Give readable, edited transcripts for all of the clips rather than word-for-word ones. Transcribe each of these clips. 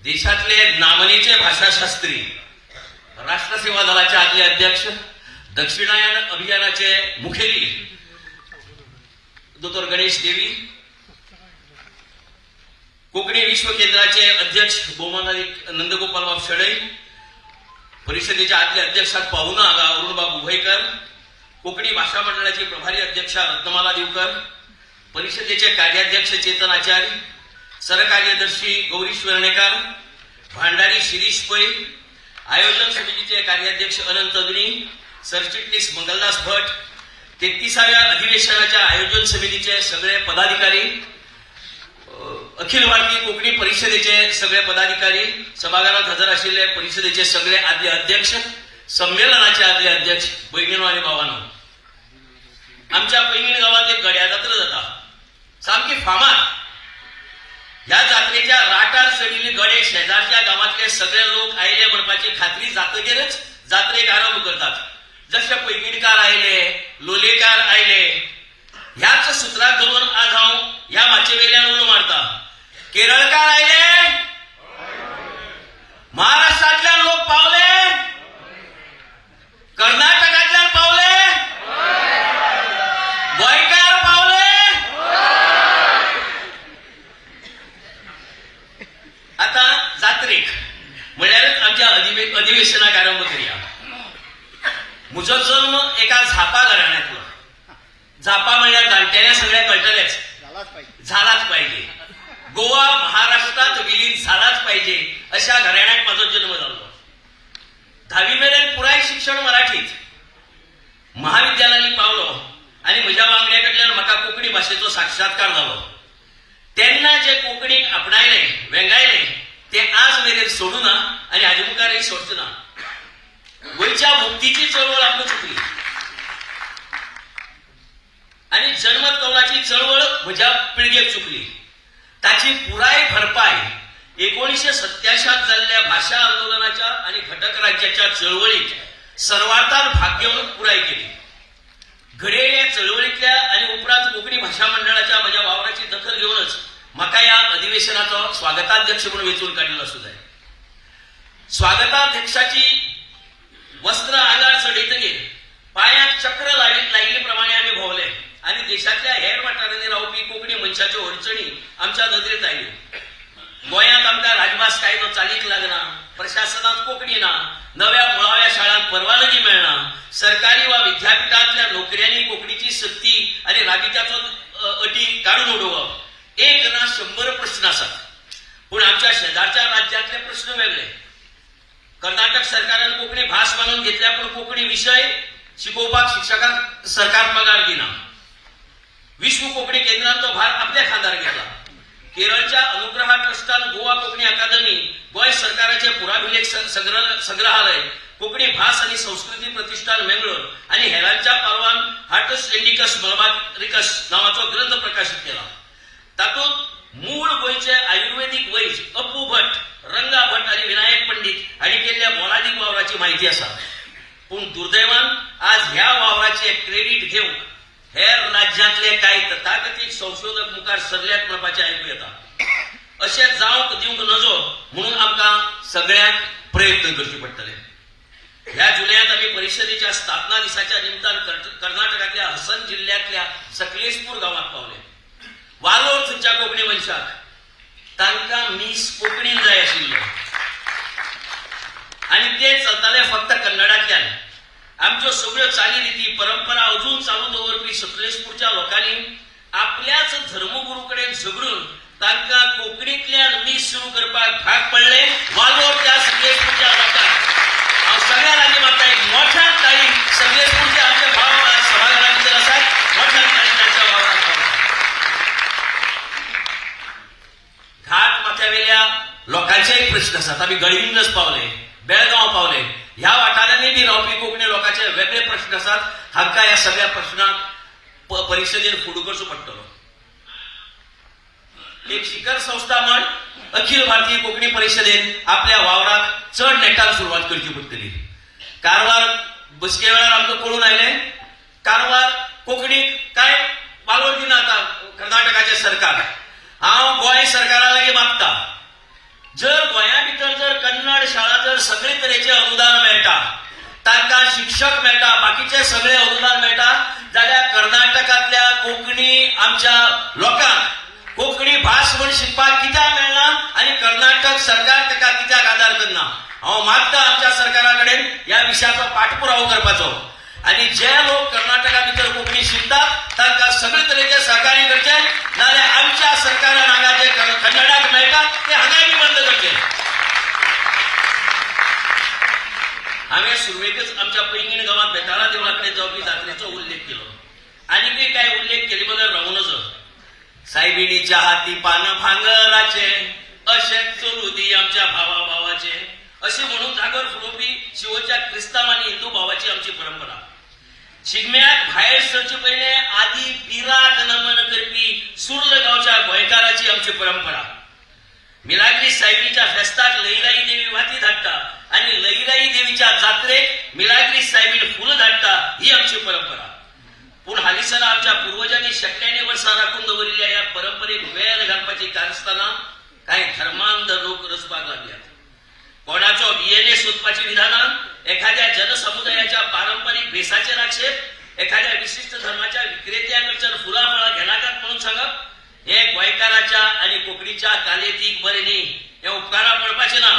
देशातले नामनेचे भाषाशास्त्री, राष्ट्रसेवा दलाचे आदले अध्यक्ष, दक्षिणायन अभियानाचे मुखेली डॉ. गणेश देवी, कोकणी विश्व केंद्राचे अध्यक्ष बोमानालिक नंदगोपालबाब शेळई, परिषदेच्या आदले अध्यक्षात पाहुणा अरुणबाब उभयकर, कोकणी भाषा मंडळाची प्रभारी अध्यक्षा रत्नमाला देवकर, परिषदेचे कार्याध्यक्ष चेतन आचार्य, सरकार्यदर्शी गौरी स्वर्णेकर, भांडारी शिरीष पै, आयोजन समितीचे कार्याध्यक्ष अनंत अग्नी, सरचिटणीस मंगलदास भट, 33व्या अधिवेशनाच्या आयोजन समितीचे सगळे पदाधिकारी, अखिल भारतीय कोकणी परिषदेचे सगळे पदाधिकारी, सभागृहात हजर असलेले परिषदेचे सगळे आदले अध्यक्ष, संमेलनाचे आदले अध्यक्ष, बहिणीनो आणि भावांनो, आमच्या पैंगीण गावात एक गड्या जत्रा जाता सामकी फामाद. या जात्रेच्या राटार चढिल्ले गडे शेजारच्या गावातले सगळे लोक आयले म्हणपाची खात्री जातगेरच जात्रेक आरंभ करतात. जसे पैंगीणकार आयले, लोलेकार आयले, ह्याच सूत्राक धरून आज हांव ह्या माचेवेल्यान उलो मारता. केरळकार आयले, महाराष्ट्रातल्यान लोक पावले, कर्नाटकातल्यान पावले, गोंयकार पावले. आता जात्रेक म्हळ्यारच आमच्या अधिवेशनाक आरंभ करूया. म्हजो जन्म एका झापा घराण्यांतलो. झापा म्हणल्यार जाणटेल्या सगळ्या कळटलेच, झालाच पाहिजे. गोवा महाराष्ट्रात विलीन झालाच पाहिजे अशा घराण्यात माझा जन्म झालो. 10वी मेरेन पुराय शिक्षण मराठीत. महाविद्यालयात पावलो आणि म्हज्या वांगड्याकडल्यान म्हाका कोंकणी भाशेचो साक्षात्कार जालो. तेन्ना जे कोंकणीक आपणायले, वेंगायले ते आज मेरेन सोडू ना आणि हाजे मुखारय सोडचो ना. गोंयच्या मुक्तीची चळवळ आमकां चुकली आणि जन्मत कौलाची चळवळ म्हज्या पिळगेक चुकली. ताची पुराय भरपाय 1987 जाल्ल्या भाषा आंदोलनाच्या आणि घटक राज्याच्या चळवळीत सर्वार्थान भाग घेऊन पुराय केली. घडये या चळवळीतल्या आणि उपरांत कोकणी भाषा मंडळाच्या माझ्या वावराची दखल घेऊनच म्हाका या अधिवेशनाचो स्वागताध्यक्ष म्हणून वेचून काढलेलो सुद्धा आहे. स्वागताध्यक्षाची वस्त्र आंगार चढयतकीर पायाक चक्र लायिल्ले प्रमाणे आम्ही भोवले आणि देशातल्या हेर वाठारांनी रावपी कोंकणी मनशाच्यो अडचणी आमच्या नदरेत आयल्यो. गोंयांत आमकां राजभास कायदो चालीक लागना, प्रशासनात कोंकणी ना, नव्या मुळाव्या शाळांत परवानगी मेळना, सरकारी वा विद्यापीठांतल्या नोकऱ्यांनी कोंकणीची सक्ती आणि राबित्याचो अटी काढून उडोवप. 1 ना 100 प्रश्न आसात. पूण आमच्या शेजारच्या राज्यांतले प्रश्न वेगळे. कर्नाटक सरकारान कोंकणी भास मानून घेतल्या पूण कोंकणी विषय शिकोवपाक शिक्षकांक सरकार पगार दिना. विश्व कोंकणी केंद्रान तो भार आपल्या खांदार घेतला. केरळच्या अनुग्रहा ट्रस्टान गोवा कोंकणी अकादमी, गोंय सरकाराचे पुराभिलेख संग्रहालय, कोंकणी भास आणि संस्कृती प्रतिष्ठान मेंगलोर आणि हेरांच्या पालवान हार्टस इंडिकस मलबारिकस नावाचो ग्रंथ प्रकाशित केला. तातूंत मूळ गोंयचे आयुर्वेदिक वैज अप्पू भट, रंगा भट आणि विनायक पंडित हांणी केल्ल्या मोलादीक वावराची माहिती आसा. पूण दुर्दैवान आज ह्या वावराचे क्रेडिट घेऊन हेर राज्यांतले काही तथाकथित संशोधक मुखार सरल्यात म्हणपाचे आयकूं येता. अशें जावंक दिवंक नजो म्हणून आमकां सगळ्यांक प्रयत्न करचे पडटले. ह्या जुलयांत आमी परिषदेच्या स्थापना दिसाच्या निमतान कर्नाटकातल्या हसन जिल्ह्यातल्या सकलेशपूर गावात पावले. वालोर थंयच्या कोंकणी मनशाक तांकां मीस कोंकणीन जाय आशिल्लो आणि ते चलताले फक्त कन्नडांतल्यान. आमच्यो सगळ्यो चालीरिती परंपरा अजून चालू दवरपी सकलेशपूरच्या लोकांनी आपल्याच धर्मगुरू कडेन झगडून तांकां कोंकणींतल्यान मीस सुरू करपाक भाग पडले. वालोर त्या सकलेशपूरच्या लोकांक हांव सगळ्या लागीं म्हाका एक मोठ्यान ताळी सकलेशपूरचे आमचे भाव आज सभाघरा भितर आसात, मोठ्यान ताळी तांच्या वावराक पावतात. घाट माथ्यावेल्या लोकांचेय प्रश्न आसात. आमी गडहिंग्लज पावले, बेळगांव पावले. ह्या वाठारांनी बी रावपी कोंकणी लोकांचे वेगळे प्रश्न आसात. हांकां ह्या सगळ्या प्रश्नांक परिषदेन फुडो करचो पडटलो. एक शिखर संस्था म्हण अखिल भारतीय कोंकणी परिषदेन आपल्या वावराक चड नेटान सुरवात करची पडटली. कारवार बसके वेळार आमकां कळून आयले कारवार कोंकणीक काय वालोर दिना आता कर्नाटकाचे सरकार. हांव गोंय सरकारा लागीं मागता, जर गोंया भितर जर कन्नड शाळा जर सगळे तरेचे अनुदान मेळटा, तांकां शिक्षक मेळटा, बाकीचे सगळे अनुदान मेळटा, जाल्यार कर्नाटकांतल्या कोंकणी आमच्या लोकांक कोंकणी भास म्हूण शिकपाक कित्याक मेळना आनी कर्नाटक सरकार ताका कित्याक आदार करना? हांव मागता आमच्या सरकारा कडेन ह्या विशयाचो पाठपुरावो करपाचो आनी जे लोक कर्नाटका भितर कोंकणी शिकतात तांकां सगळे तरेचे सहकार्य करचे, नाल्यार आमच्या सरकारान हांगा जे कन्नडाक मेळटा ते हांगाय बी बंद करचे. हांवें सुरवेकच आमच्या पैंगीण गांवांत बेताळा देवळा कडेन जावपी जात्रेचो उल्लेख केलो. आनीकय काय उल्लेख केले बगर रावूं नजो. सायबिणीच्या हाती पान भांगराचे, अशेंच चलू दी आमच्या भावा भावाचे, अशी म्हणून जागर फुलोवपी शिवोच्या क्रिस्तांव आनी हिंदू भावाची आमची परंपरा. शिगम्याक भायर सरचे पयले आदी पिराक नमन करपी सुर्ल गांवच्या गोंयकाराची आमची परंपरा. मिलाग्री सायबीच्या फेस्ताक लईराई देवी वाती धाडटा आनी लईराई देवीच्या जात्रेक मिलाग्री सायबीन फुल धाडटा, ही आमची परंपरा. पूण हालीसरा आमच्या पुर्वजांनी 97 वर्सां राखून दवरिल्ल्या ह्या परंपरेक वेळ घालपाची कारस्ताना कांय धर्मांध लोक रचपाक लागल्यात. कोणाचो DNA सोदपाची विधानान, एखाद्या जनसमुदायाच्या पारंपरिक भेसाचेर आक्षेप, एखाद्या विशिष्ट धर्माच्या विक्रेत्याकडच्यान फुलां फळां घेनाकात म्हणून सांगप, हे गोंयकाराच्या आनी कोंकणीच्या कालेतीक बरें न्ही. हे उपकारा पडपाचे ना.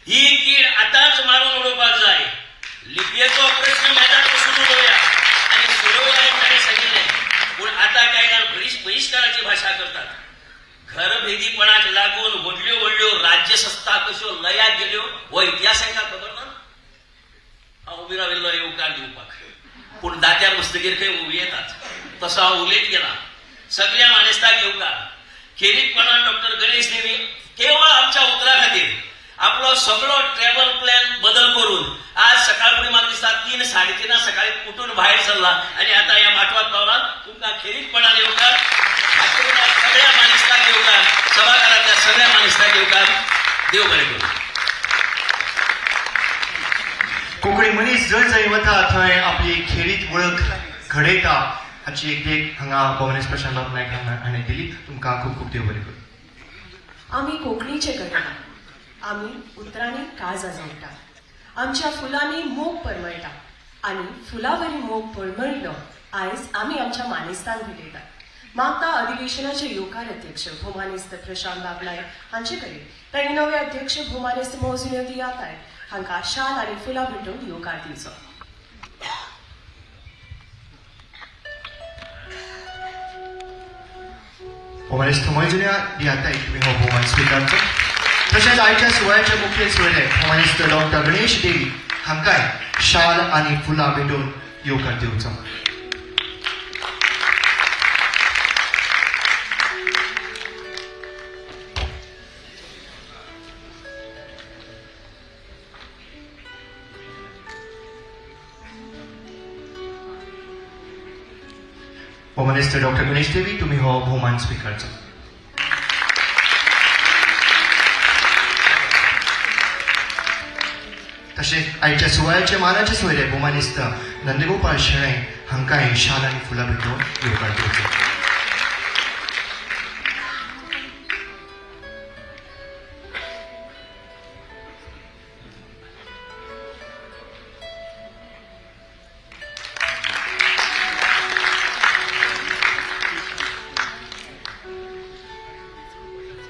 ही कीड आतांच मारून उडोवपाक जाय. लिपयेचो प्रश्न मैदान पसून उडोवया आनी सोडोवया हें ताणें सांगिल्लें. पूण आतां कांय जाण बहिष्काराची भाशा करतात. घरभेदीपणाक लागून व्हडल्यो व्हडल्यो राज्यसत्ता कश्यो लयाक गेल्यो हो इतिहास हांकां खबर ना. हांव उबी राविल्लो येवकार दिवपाक, पूण दात्यार मस्तगीर खंय उबी येतात. तसो हांव उलयत गेला. सगळ्या मानेस्ताक येवकार. खेरीतपणान डॉक्टर गणेश देवी केवळ आमच्या उतरा खातीर आपलो सगळो ट्रॅव्हल प्लॅन बदल करून आज सकाळ फुडें म्हाका दिसता 3-3:30 सकाळी उठून भायर सरला आनी आतां ह्या माटवात पावला. तुमकां खेरीतपणान येवकार. सगळ्या मानेस्ताक येवकार. सभाघरांतल्या सगळ्या मानेस्ताक येवकार. देव बरें करूं. कोंकणी मनीस जंय जंय वता थंय आपली खेरीत वळख घडयता हाची एक देख हांगा भुवनेश प्रशांत बाब नायक हाणें दिली. तुमकां खूब खूब देव बरें करूं. आमी कोंकणीचे करता, आमी उतरांनी काळजां जोडटा, आमच्या फुलांनी मोग परमळटा आनी फुलावरी मोग परमळिल्लो आयज आमी आमच्या मानेस्तांक भेटयता. मागता अधिवेशनाचे येवकार अध्यक्ष भौमानेस्त प्रशांत बाब नायक हांचे कडेन तांणी नवे अध्यक्ष भौमानेस्त मौजुने दियाताय हांकां शाल आनी फुलां भेटोवन येवकार दिवचो. भौमानेस्त मौजुने दियाताय तुमी हो भोवमान स्विकारचो. तशेंच आयच्या सुवाळ्याचे मुखेल सोयरे भौमानेस्त डॉक्टर गणेश देवी हांकांय शाल आनी फुलां भेटोवन येवकार दिवचो. भौमानेस्त डॉक्टर गणेश देवी तुमी हो भोवमान स्विकारचो. तशेंच आयच्या सुवाळ्याचे मानाचे सोयरे भौमानेस्त नंदगोपाल शेळय हांकांय शाल आनी फुलां भेटोवन येवकार दिवचो.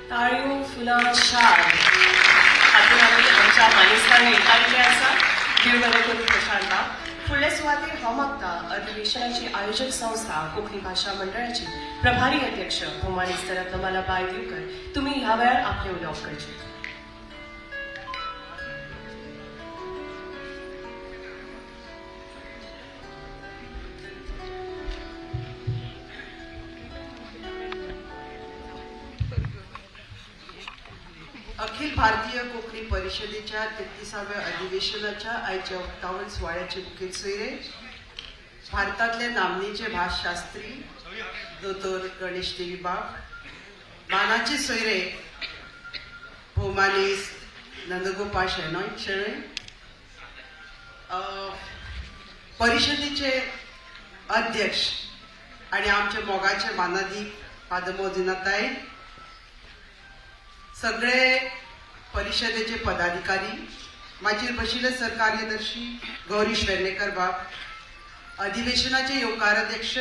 ताळयो फुलां शाल हातून आमी आमच्या मानेस्तांक येवकारिल्ले आसा. देव बरें करूं प्रशांत बाब. फुडले सुवातेर हांव मागता अधिवेशनाची आयोजक संस्था कोंकणी भाशा मंडळाची प्रभारी अध्यक्ष भौमानेस्त रत्नमाला बाय दिवकर तुमी ह्या वेळार आपले उलोवप करचे. अखिल भारतीय कोंकणी परिशदेच्या 33व्या अधिवेशनाच्या आयच्या उक्तावण सुवाळ्याचे मुखेल सोयरे भारतातले नामनेचे भासशास्त्री दोतोर गणेश देवी बाब, मानाचे सोयरे भौमानेस्त नंदगोपाल शेळय, परिशदेचे अध्यक्ष आणि आमचे मोगाचे मानादी पादमोदिनाताय, सगळे परिषदेचे पदाधिकारी, मागीर बशिल्ले सरकार्यदर्शी गौरीश वेर्णेकर बाब, अधिवेशनाचे येवकार अध्यक्ष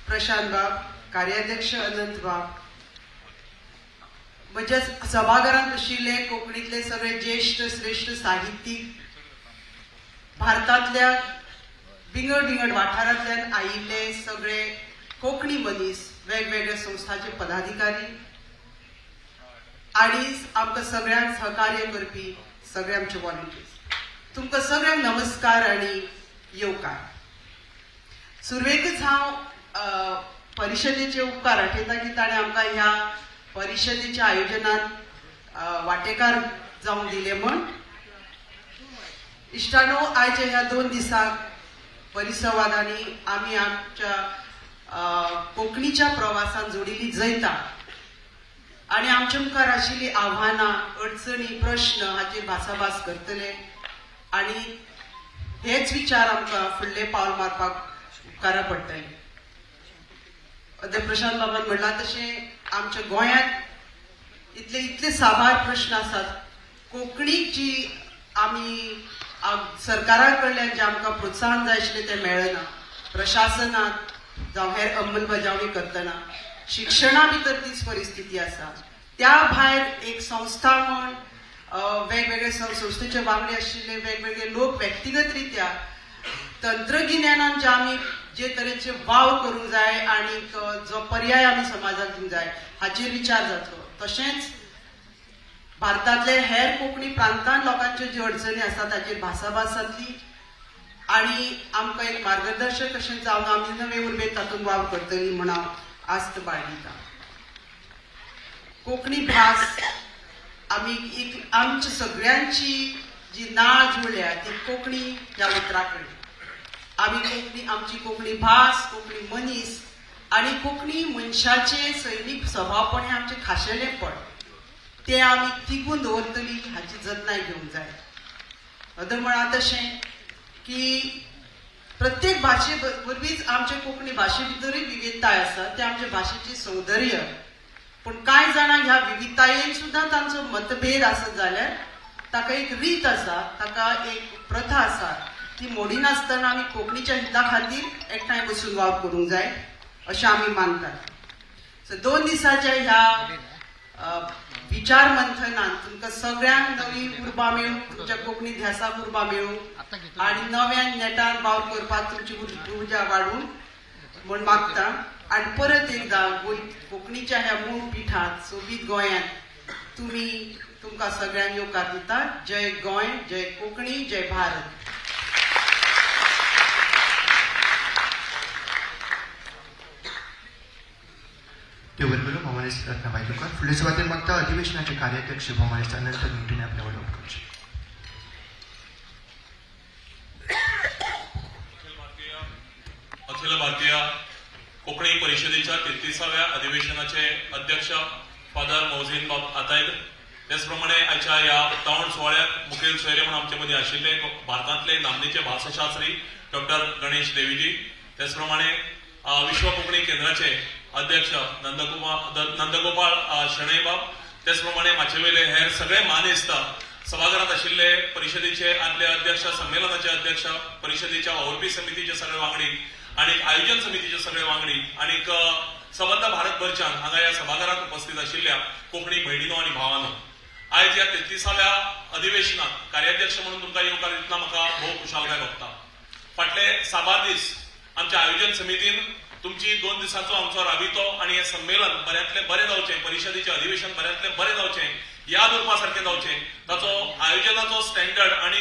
प्रशांत बाब, कार्याध्यक्ष अनंत बाब, म्हज्या सभाघरांत बशिल्ले कोंकणीतले सगळे ज्येष्ठ श्रेष्ठ साहित्यीक, भारतांतल्या विंगड विंगड वाठारांतल्यान आयिल्ले सगळे कोंकणी मनीस, वेगवेगळ्या संस्थांचे पदाधिकारी आणि आमकां सगळ्यांक सहकार्य करपी सगळे आमचे व्हॉलंटियर्स, तुमकां सगळ्यांक नमस्कार आणि येवकार. सुरवेकच हांव परिशदेचे उपकार आठयता की ताणें आमकां ह्या परिशदेच्या आयोजनात वांटेकार जावंक दिले म्हण. इश्टानो, आयच्या ह्या 2 दिसांक परिसंवादांनी आमी आमच्या कोंकणीच्या प्रवासान जोडिल्ली जैता आणि आमच्या मुखार आशिल्लीं आव्हानां, अडचणी, प्रश्न हाचेर भासाभास करतले आणि हेच विचार आमकां फुडले पावल मारपाक उपकारा पडटले. प्रशांत बाबान म्हणला तशें आमच्या गोंयांत इतले साबार प्रश्न आसात. कोंकणीक जी आमी सरकारा कडल्यान जे आमकां प्रोत्साहन जाय आशिल्लें तें मेळना. प्रशासनात जावं हेर अंमलबजावणी करतना शिक्षणा भितर तीच परिस्थिती आसा. त्या भायर एक संस्था म्हण वेगवेगळे संस्थेचे वांगडी आशिल्ले वेगवेगळे लोक व्यक्तिगत रित्या तंत्रगिन्यानान जे तरेचे वाव करूंक जाय आणि जो पर्याय आमी समाजाक दिवंक जाय हाचेर विचार जातलो. तशेंच भारतांतले हेर कोंकणी प्रांतांत लोकांच्यो ज्यो अडचणी आसा ताचेर भासाभास जातली आणि आमकां एक मार्गदर्शक अशें जावन आमी नवे उर्बेत तातूंत वाव करतली म्हण हांव आस्त बाळगिता. कोंकणी भास आमच्या सगळ्यांची जी नाळ जुळ्या ती कोंकणी ह्या उतरा कडेन. आमची कोंकणी भास, कोंकणी मनीस आणि कोंकणी मनशाचे सैमीक स्वभावपण हे आमचे खाशेलेपण ते आमी तिगून दवरतली हाची जतनाय घेवंक जाय. अदर म्हणा तशें की प्रत्येक भाशे वरवींच आमच्या कोंकणी भाशे भितरूय विविधताय आसा, ते आमच्या भाशेची सौंदर्य. पूण कांय जाणांक ह्या विविधतायेन सुद्दां तांचो मतभेद आसत जाल्यार ताका एक रीत आसा, ताका एक प्रथा आसा, ती मोडीनासतना आमी कोंकणीच्या हिता खातीर एकठांय बसून वावर करूंक जाय अशें आमी मानतात. 2 दिसाच्या ह्या विचार मंथनान तुमकां सगळ्यांक नवी उर्बा मेळूं, तुमच्या कोंकणी ध्यासाक उर्बा मेळूं आणि नव्यान नेटान वावर करपाक तुमची उर्जा वाडूं म्हण मागता. आणि परत एकदा कोंकणीच्या ह्या मूळ पिठांत सोबीत गोंयांत तुमकां सगळ्यांक येवकार दिता. जय गोंय, जय कोंकणी, जय भारत. देवगुरु भोमानेस रत्नाबाई तुकार. फुडले सुवातेर मागता अधिवेशनाचे कार्याध्यक्ष भोमानेस अनंत मिंटूने आपल्या वडोवप करचे. अखिल भारतीय कोंकणी परिषदेच्या 33व्या अधिवेशनाचे अध्यक्ष फादर मौझीन बाब आतायक, त्याचप्रमाणे आयच्या ह्या उक्तावण सुवाळ्यात मुखेल सोयरे म्हणून आमचे मदीं आशिल्ले भारतांतले नामनेचे भाषाशास्त्री डॉक्टर गणेश देवीजी, त्याचप्रमाणे विश्व कोंकणी केंद्राचे अध्यक्ष नंदगोपाळ शेणै बाब, त्याचप्रमाणे माचेवेले हेर सगळे मानेस्त सभाघरांत आशिल्ले परिषदेचे आदले अध्यक्ष, संमेलनाचे अध्यक्ष, परिषदेच्या वावुरपी समितीचे सगळे वांगडी आणि आयोजन समितीचे सगळे वांगडी आणि सबंद भारतभरच्यान हांगा ह्या सभाघरांत उपस्थित आशिल्ल्या कोंकणी भयणीनो आणि भावांनो, आयज ह्या 33व्या अधिवेशनात कार्याध्यक्ष म्हणून तुमकां येवकार दितना म्हाका भोव खुशालकाय भोगता. फाटले 6 दीस आमच्या आयोजन समितीन तुमची 2 दिसांचो आमचो राबितो आणि हे संमेलन बऱ्यांतले बरें जावचें, परिशदेचें अधिवेशन बऱ्यांतले बरें जावचें, याद उरपा सारकें जावचें, ताचो आयोजनाचो स्टँडर्ड आणि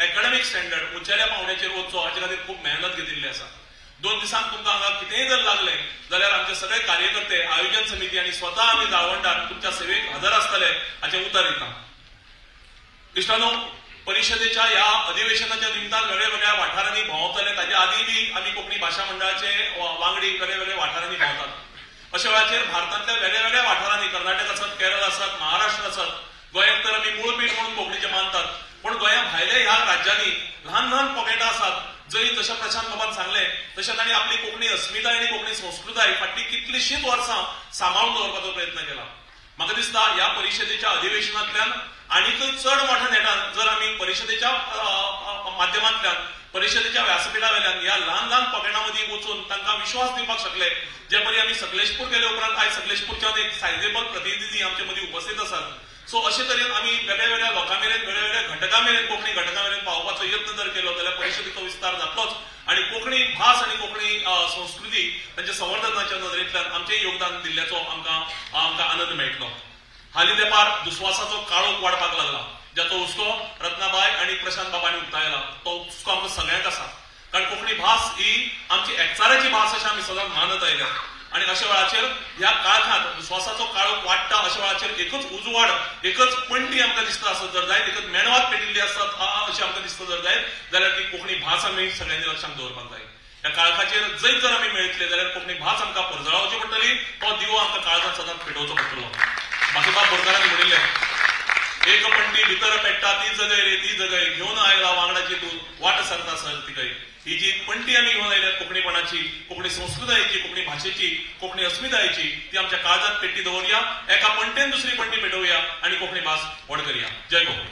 एकाडेमीक स्टँडर्ड उंचेल्या पावंड्याचेर वचचो हाचे खातीर खूब मेहनत घेतिल्ली आसा. 2 दिसांक तुमकां हांगा कितेंय जर लागलें जाल्यार आमचे सगळे कार्यकर्ते, आयोजन समिती आणि स्वता आमी जाळवणदार तुमच्या सेवेक हजर आसतले हाचें उतर दिता. इश्टानो, परिषदेच्या ह्या अधिवेशनाच्या निमतान वेगवेगळ्या वाठारांनी भोंवतले, ताच्या आदी बी आमी कोंकणी भाशा मंडळाचे वांगडी वेगवेगळ्या वाठारांनी भोंवतात. अशा वेळाचेर भारतांतल्या वेगवेगळ्या वाठारांनी, कर्नाटक आसत, केरळ आसत, महाराष्ट्र आसत, गोंयाक तर आमी मूळपीठ म्हणून कोंकणीचे मानतात, पण गोंया भायल्या ह्या राज्यांनी ल्हान ल्हान पॉकेटां आसात जंय जशें प्रशांत बाबान सांगलें तशें तांणी आपली कोंकणी अस्मिताय आनी कोंकणी संस्कृताय फाटली कितलींशींच वर्सां सांबाळून दवरपाचो प्रयत्न केला. म्हाका दिसता ह्या परिशदेच्या अधिवेशनांतल्यान आनीक चड मोठ्या नेटान जर आमी परिशदेच्या माध्यमांतल्यान परिशदेच्या व्यासपीठा वयल्यान ह्या ल्हान ल्हान पॉकेटां मदीं वचून तांकां विश्वास दिवपाक शकले, जे परी आमी सकलेशपूर गेले उपरांत आयज सकलेशपूरच्यान एक सायजेबल प्रतिनिधी आमचे मदीं उपस्थित आसात. सो अशे तरेन आमी वेगळ्या वेगळ्या लोकां मेरेन वेगळ्या घटकां मेरेन कोंकणी घटकां मेरेन पावपाचो यत्न जर केलो जाल्यार परिशदेचो विस्तार जातलोच आणि कोंकणी भास आणि कोंकणी संस्कृती तांच्या संवर्धनाच्या नदरेंतल्यान आमचें योगदान दिल्ल्याचो आमकां आनंद मेळटलो. हालीं तेंपार दुस्वासाचो काळोख वाडपाक लागला, जाचो हुस्को रत्नाबाई आणि प्रशांत बाबांनी उक्तायला. तो हुस्को आमकां सगळ्यांक आसा, कारण कोंकणी भास ही आमची एकचाराची भास अशें आमी सदांच मानत आयल्या. आणि अशा वेळाचेर ह्या काळखांत दुस्वासाचो काळोख वाडटा अशा वेळाचेर एकच उजवाड, एकच पणटी आमकां दिसता आसत जर जायत, एकच मेणवात पेटिल्ली आसत अशें आमकां दिसता जर जायत जाल्यार ती कोंकणी भास आमी सगळ्यांनी लक्षांत दवरपाक जाय. ह्या काळखाचेर जैत जर आमी मेळटले जाल्यार कोंकणी भास आमकां परजळावची पडटली, तो दिवो आमकां काळजांत सदांच पेटोवचो पडटलो. बाकीबाब बोरकारांनी म्हणिल्लें, एक पणटी भितर पेट्टा ती जगय रे ती जगय, घेवन आयला वांगडाची तूं वाट सरता सर तिकय. ही जी पणटी आमी घेवन आयल्यात कोंकणीपणाची, कोंकणी संस्कृतायेची, कोंकणी भाशेची, कोंकणी अस्मितायेची, ती आमच्या काळजांत पेट्टी दवरया, एका पणटेन दुसरी पणटी पेटोवया आणि कोंकणी भास व्हड करया. जय कोंकणी.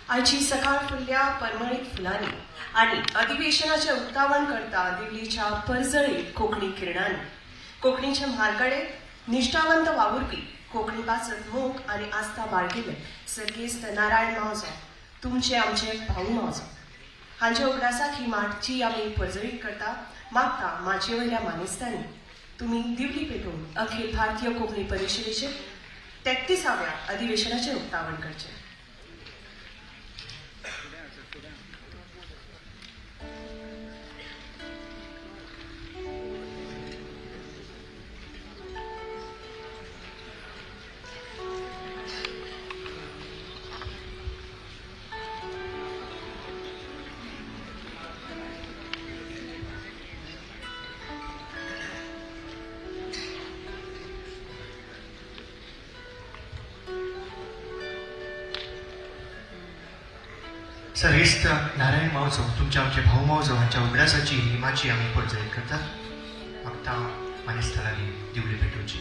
आयची सकाळ फुलल्या परमळीत फुलांनी आणि अधिवेशनाचे उक्तावण करता दिल्लीच्या परजळीत कोंकणी किरणांनी. कोंकणीचे म्हालगडे निश्ठावंत वावुरपी, कोंकणी भासत मोग आणि आस्था बाळगिले सर्गेस्त नारायण मावजो, तुमचे आमचे भाऊ मावजो हांचे उगडासाक ही माट जी आमी परजळीत करता मागता माझे वयल्या मानेस्तांनी तुमी दिवली पेटोवन अखिल भारतीय कोंकणी परिशदेचे 33व्या अधिवेशनाचे उक्तावण करचे. सर्गेस्त नारायण मावजो, तुमचे आमचे भाऊ मावजो हांच्या उगडासाची हिमाची आमी परजळीत करतात. मागता मानेस्तारांनी दिवली पेटोवची.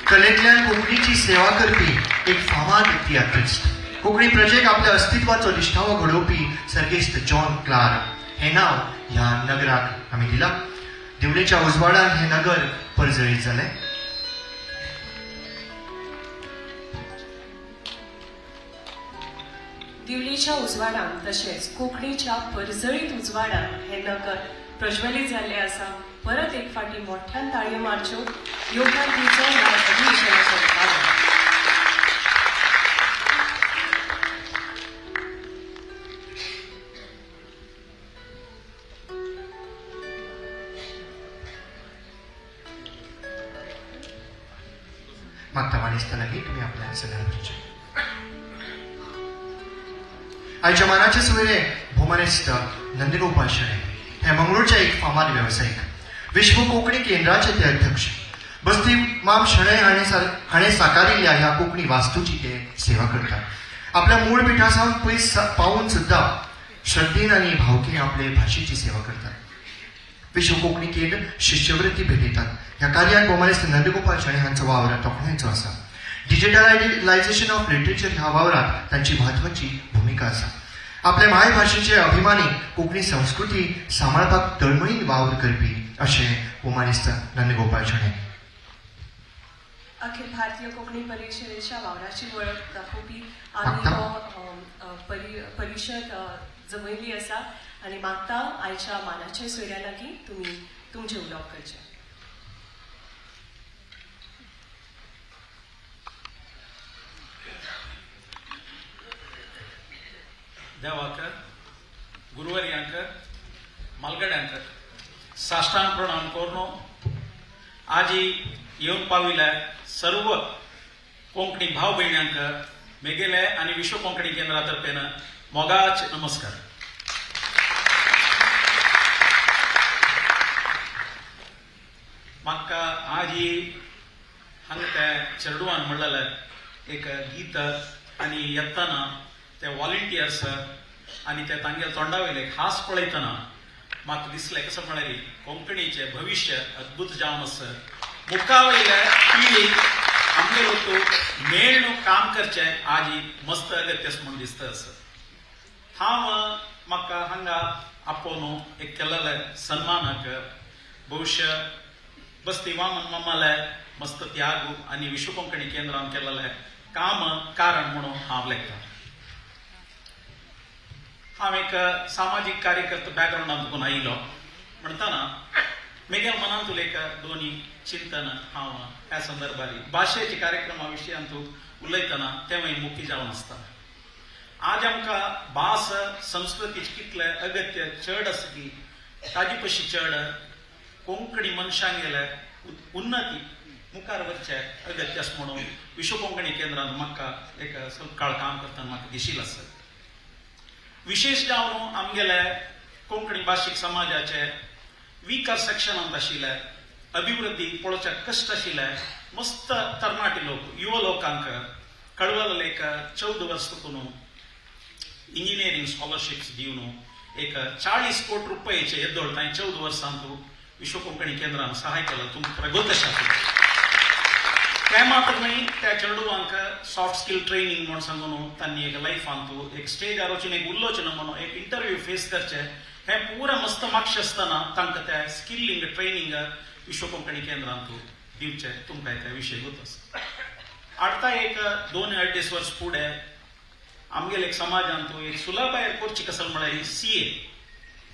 कलेतल्यान कोंकणीची सेवा करपी एक फामाद तियाट्रिस्ट, कोंकणी प्रजेक आपल्या अस्तित्वाचो दिश्टावो घडोवपी सर्गेस्त जॉन क्लार्क हे नाव ह्या नगराक आमी दिला. दिवलेच्या उजवाडान हे नगर परजळीत जाले. दिवलीच्या उजवाडान तशेंच कोंकणीच्या परजळीत उजवाडान हे नगर प्रज्वलीत जाल्ले आसा. परत एक फाटी मोठ्यान ताळयो मारच्यो, योगदान दिवचो ह्या अधिवेशनाच्या उक्तावणाक. मागता मानेस्तारांनी तुम्ही आपल्या आसनार बसचे. आयच्या मानाचे सुवेरे भोमानेस्त नंदगोपाल शणे हे मंगळूरचे एक फामाद व्यावसायिक, विश्व कोंकणी केंद्राचे ते अध्यक्ष. बस्ती माम शणै हाणें साकारिल्ल्या ह्या कोंकणी वास्तूची ते सेवा करतात. आपल्या मूळ पिठासावन पयस पावून सुद्धा श्रद्धेन आनी भावकेन आपले भाशेची सेवा करतात. विश्व कोंकणी केंद्र शिश्यवृत्ती भेटयतात. ह्या कार्यात भोमानेस्त नंदगोपाल शणे हांचो वावर तोखणायचो आसा. डिजिटलायझेशन ऑफ लिटरेचर ह्या वावरात तांची म्हत्वाची भूमिका आसा. आपल्या मायभाशेचे अभिमानी कोंकणी संस्कृती सांबाळपाक तळमळीन वावर करपी अशें भोमानेस्त नंदगोपाल शणे. अखिल भारतीय कोंकणी परिशदेच्या वावराची वळख दाखोवपी आमी हो परिशद जमयली आसा आनी मागता आयच्या मानाच्या सोयऱ्या लागीं तुमी तुमचे उलोवप करचें. देवाक गुरुवर्यांक मालगड्यांक साष्टांग प्रणाम करून आजी येवन पाविल्या सर्व कोंकणी भाव भयण्यांक मेगेले आणि विश्व कोंकणी केंद्रातर्फेन मोगाच नमस्कार. म्हाका आजी हांगा त्या चेडवान म्हणलेलें एक गीत आनी येताना ते व्हॉलंटियर्स आनी ते तांगेले तोंडा वयले हास पळयतना म्हाका दिसलें कसं म्हळ्यार कोंकणीचें भविश्य अद्भुत जावन आसा. मुखा वयल्या पिढीक आमगे लोक मेळून काम करचें आजी मस्त अगत्य म्हूण दिसता आसा. हांव म्हाका हांगा आपोवन एक केल्लेले सन्मानाक भविश्य बस्ती वामन मामाले मस्त त्याग आनी विश्व कोंकणी केंद्रान केल्लेले काम कारण म्हणून हांव लेखता. हांव एक सामाजीक कार्यकर्ता बॅकग्रावंडांतून आयिल्लो म्हणटना मेगेल मनांतूल एक दोनी चिंतन हांव ह्या संदर्भारी भाशेच्या कार्यक्रमा विशयांतू उलयतना तेवूय मुख्य जावन आसता. आज आमकां भास संस्कृतीचें कितलें अगत्य चड आसा की ताजे पशी चड कोंकणी मनशांगेले उन्नती मुखार वरचे अगत्य आसा म्हणून विश्व कोंकणी केंद्रान म्हाका एक ಸ್ವಲ್ಪ काळ काम करतना म्हाका दिशिल्लो आसा. विशेष जावन आमगेले कोंकणी भाशीक समाजाचे विकर सेक्शनांत आशिल्ले अभिवृद्धी पळोवचे कश्ट आशिल्ले मस्त तरणाटे लोक युवा लोकांक कळवलेले एक 14 वर्स करून इंजिनियरिंग स्कॉलरशिप्स दिवन एक 40 कोटी रुपयाचे येदोळ तांणी 14 वर्सांतू विश्व कोंकणी केंद्रान सहाय केला. तुमकां प्रगत आसा ते मात्र न्ही त्या चेडवांक सॉफ्ट स्किल ट्रेनिंग म्हूण सांगून तांणी एक लायफांतू एक स्टेजार वचून एक उल्लोचना म्हणून एक इंटरव्यू फेस करचे हे पूरा मस्त मागशे आसतना तांकां त्या स्किलिंग ट्रेनिंग विश्व कोंकणी केंद्रांतू दिवचे तुमकां त्या विशय गोत आसा. आतां एक 2-2.5 वर्स फुडें आमगेले एक समाजांतू एक सुलभायर करची कसल म्हळ्यार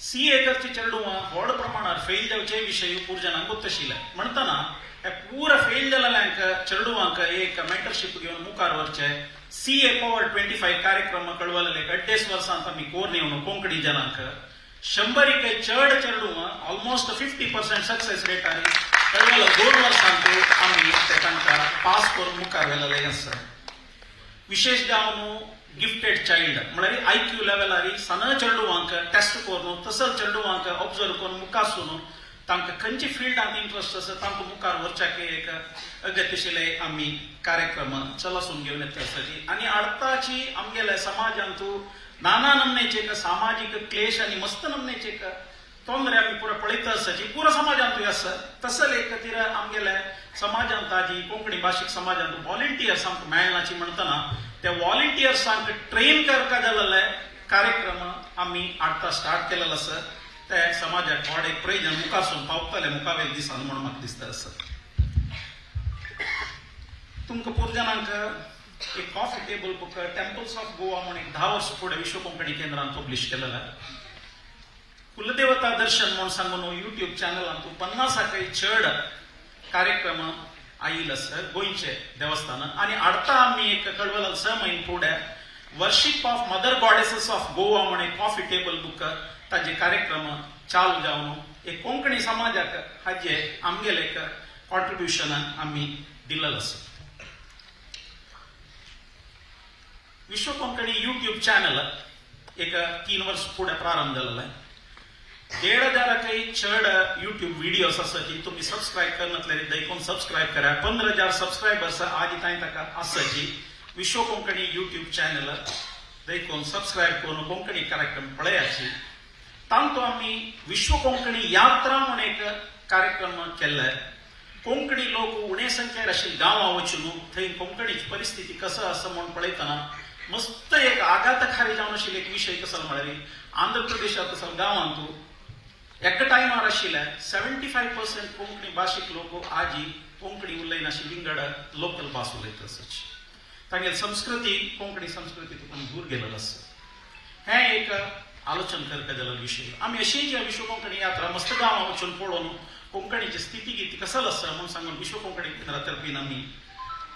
सीए करचे चेडवां व्हड प्रमाणार फेल जावचे विशय पूर जाणांक गोत आशिल्ले म्हणटना हे पूरा फेल जाल्ल्यांक चेडवांक एक मेंटरशीप घेवन मुखार व्हरचे सीए पॉवर 25 कार्यक्रम कळवलेले 2.5 वर्सांत आमी कोर नेवन कोंकणी जनांक 100 चड चेडवां ऑलमोस्ट 50% सक्सेस रेटार कळवलो 2 वर्सांतू आमी तांकां पास करून मुखार व्हेलेले आसा. विशेष जावन गिफ्टेड चाइल्ड म्हळ्यार IQ लेवलार सन चेडवांक टेस्ट करून तसं चेडवांक ऑब्जर्व करून मुखासून तांकां खंयचे फिल्डांत इंट्रस्ट आसा तांकां मुखार व्हरच्याक एक अगत्यशिले आमी कार्यक्रम चलासून घेवन येता आसाची. आनी आतांची आमगेल्या समाजांतू नाना नमनेचे सामाजीक क्लेश आनी मस्त नमनेचे तोंदरे आमी पुरा पळयता आसाची पुरा समाजांतूय आसा. तसले एक खातीर आमगेल्या समाजांत आजी कोंकणी भाशीक समाजांत व्हॉलंटियर्स आमकां मेळनाची म्हणटना त्या व्हॉलंटियर्सांक ट्रेन करपाक जाल्ले कार्यक्रम आमी आतां स्टार्ट केलेलो आसा. ते समाजाक व्हड एक प्रयोजन मुखारसून पावतले मुखावेल दिसान म्हणून म्हाका दिसता आसा. तुमकां पुर जाणांक एक coffee table book temples of Goa म्हणून एक 10 वर्स फुडें विश्व कोंकणी केंद्रान पब्लीश केलेला. कुलदेवता दर्शन म्हणून सांगून युट्यूब चॅनलांतू 50 चड कार्यक्रम आयिल्ले आसा गोंयचे देवस्थान. आनी आडता आमी एक कळवलेलो 6 म्हयने फुडें worship of mother goddesses of Goa म्हणून एक कॉफी टेबल बुक ताजे कार्यक्रम चालू जावन एक कोंकणी समाजाक हाजे आमगेले एक कॉन्ट्रिब्युशन आमी दिलेलो आसा. विश्व कोंकणी यूट्यूब चॅनल एक 3 वर्स फुडें प्रारंभ जाल्लो आहे. 1,500 चड यूट्यूब व्हिडिओस आसा की तुम्ही सबस्क्राईब करनातले देखून सबस्क्राईब करा. 15,000 सबस्क्रायबर्स आजी तांणी ताका आसाची विश्व कोंकणी यूट्यूब चॅनल देखून सबस्क्राईब करून कोंकणी कार्यक्रम पळयाची. तांतो आमी विश्व कोंकणी यात्रा म्हणून एक कार्यक्रम केल्ले. कोंकणी लोक उणे संख्येर आशिल्ले गांवां वचून थंय कोंकणीची परिस्थिती कसो आसा म्हणून पळयतना मस्त एक आघातकारी जावन आशिल्ले एक विशय कसो म्हळ्यार आंध्र प्रदेशात कसो गांवांतू एका टायमार आशिल्ले 75% कोंकणी भाशीक लोक आजी कोंकणी उलयनाशिल्ली विंगड लोकल भास उलयता आसाची. तांगेली संस्कृती कोंकणी संस्कृती तुका दूर गेलेलो आसा. हें एक आलोचन करता जाल्लो विशय. आमी अशीच विश्व कोंकणी यात्रा मस्त गांवां वचून पळोवन कोंकणीची स्थिती किती कसो आसा म्हणून सांगून विश्व कोंकणी केंद्रातर्फे आमी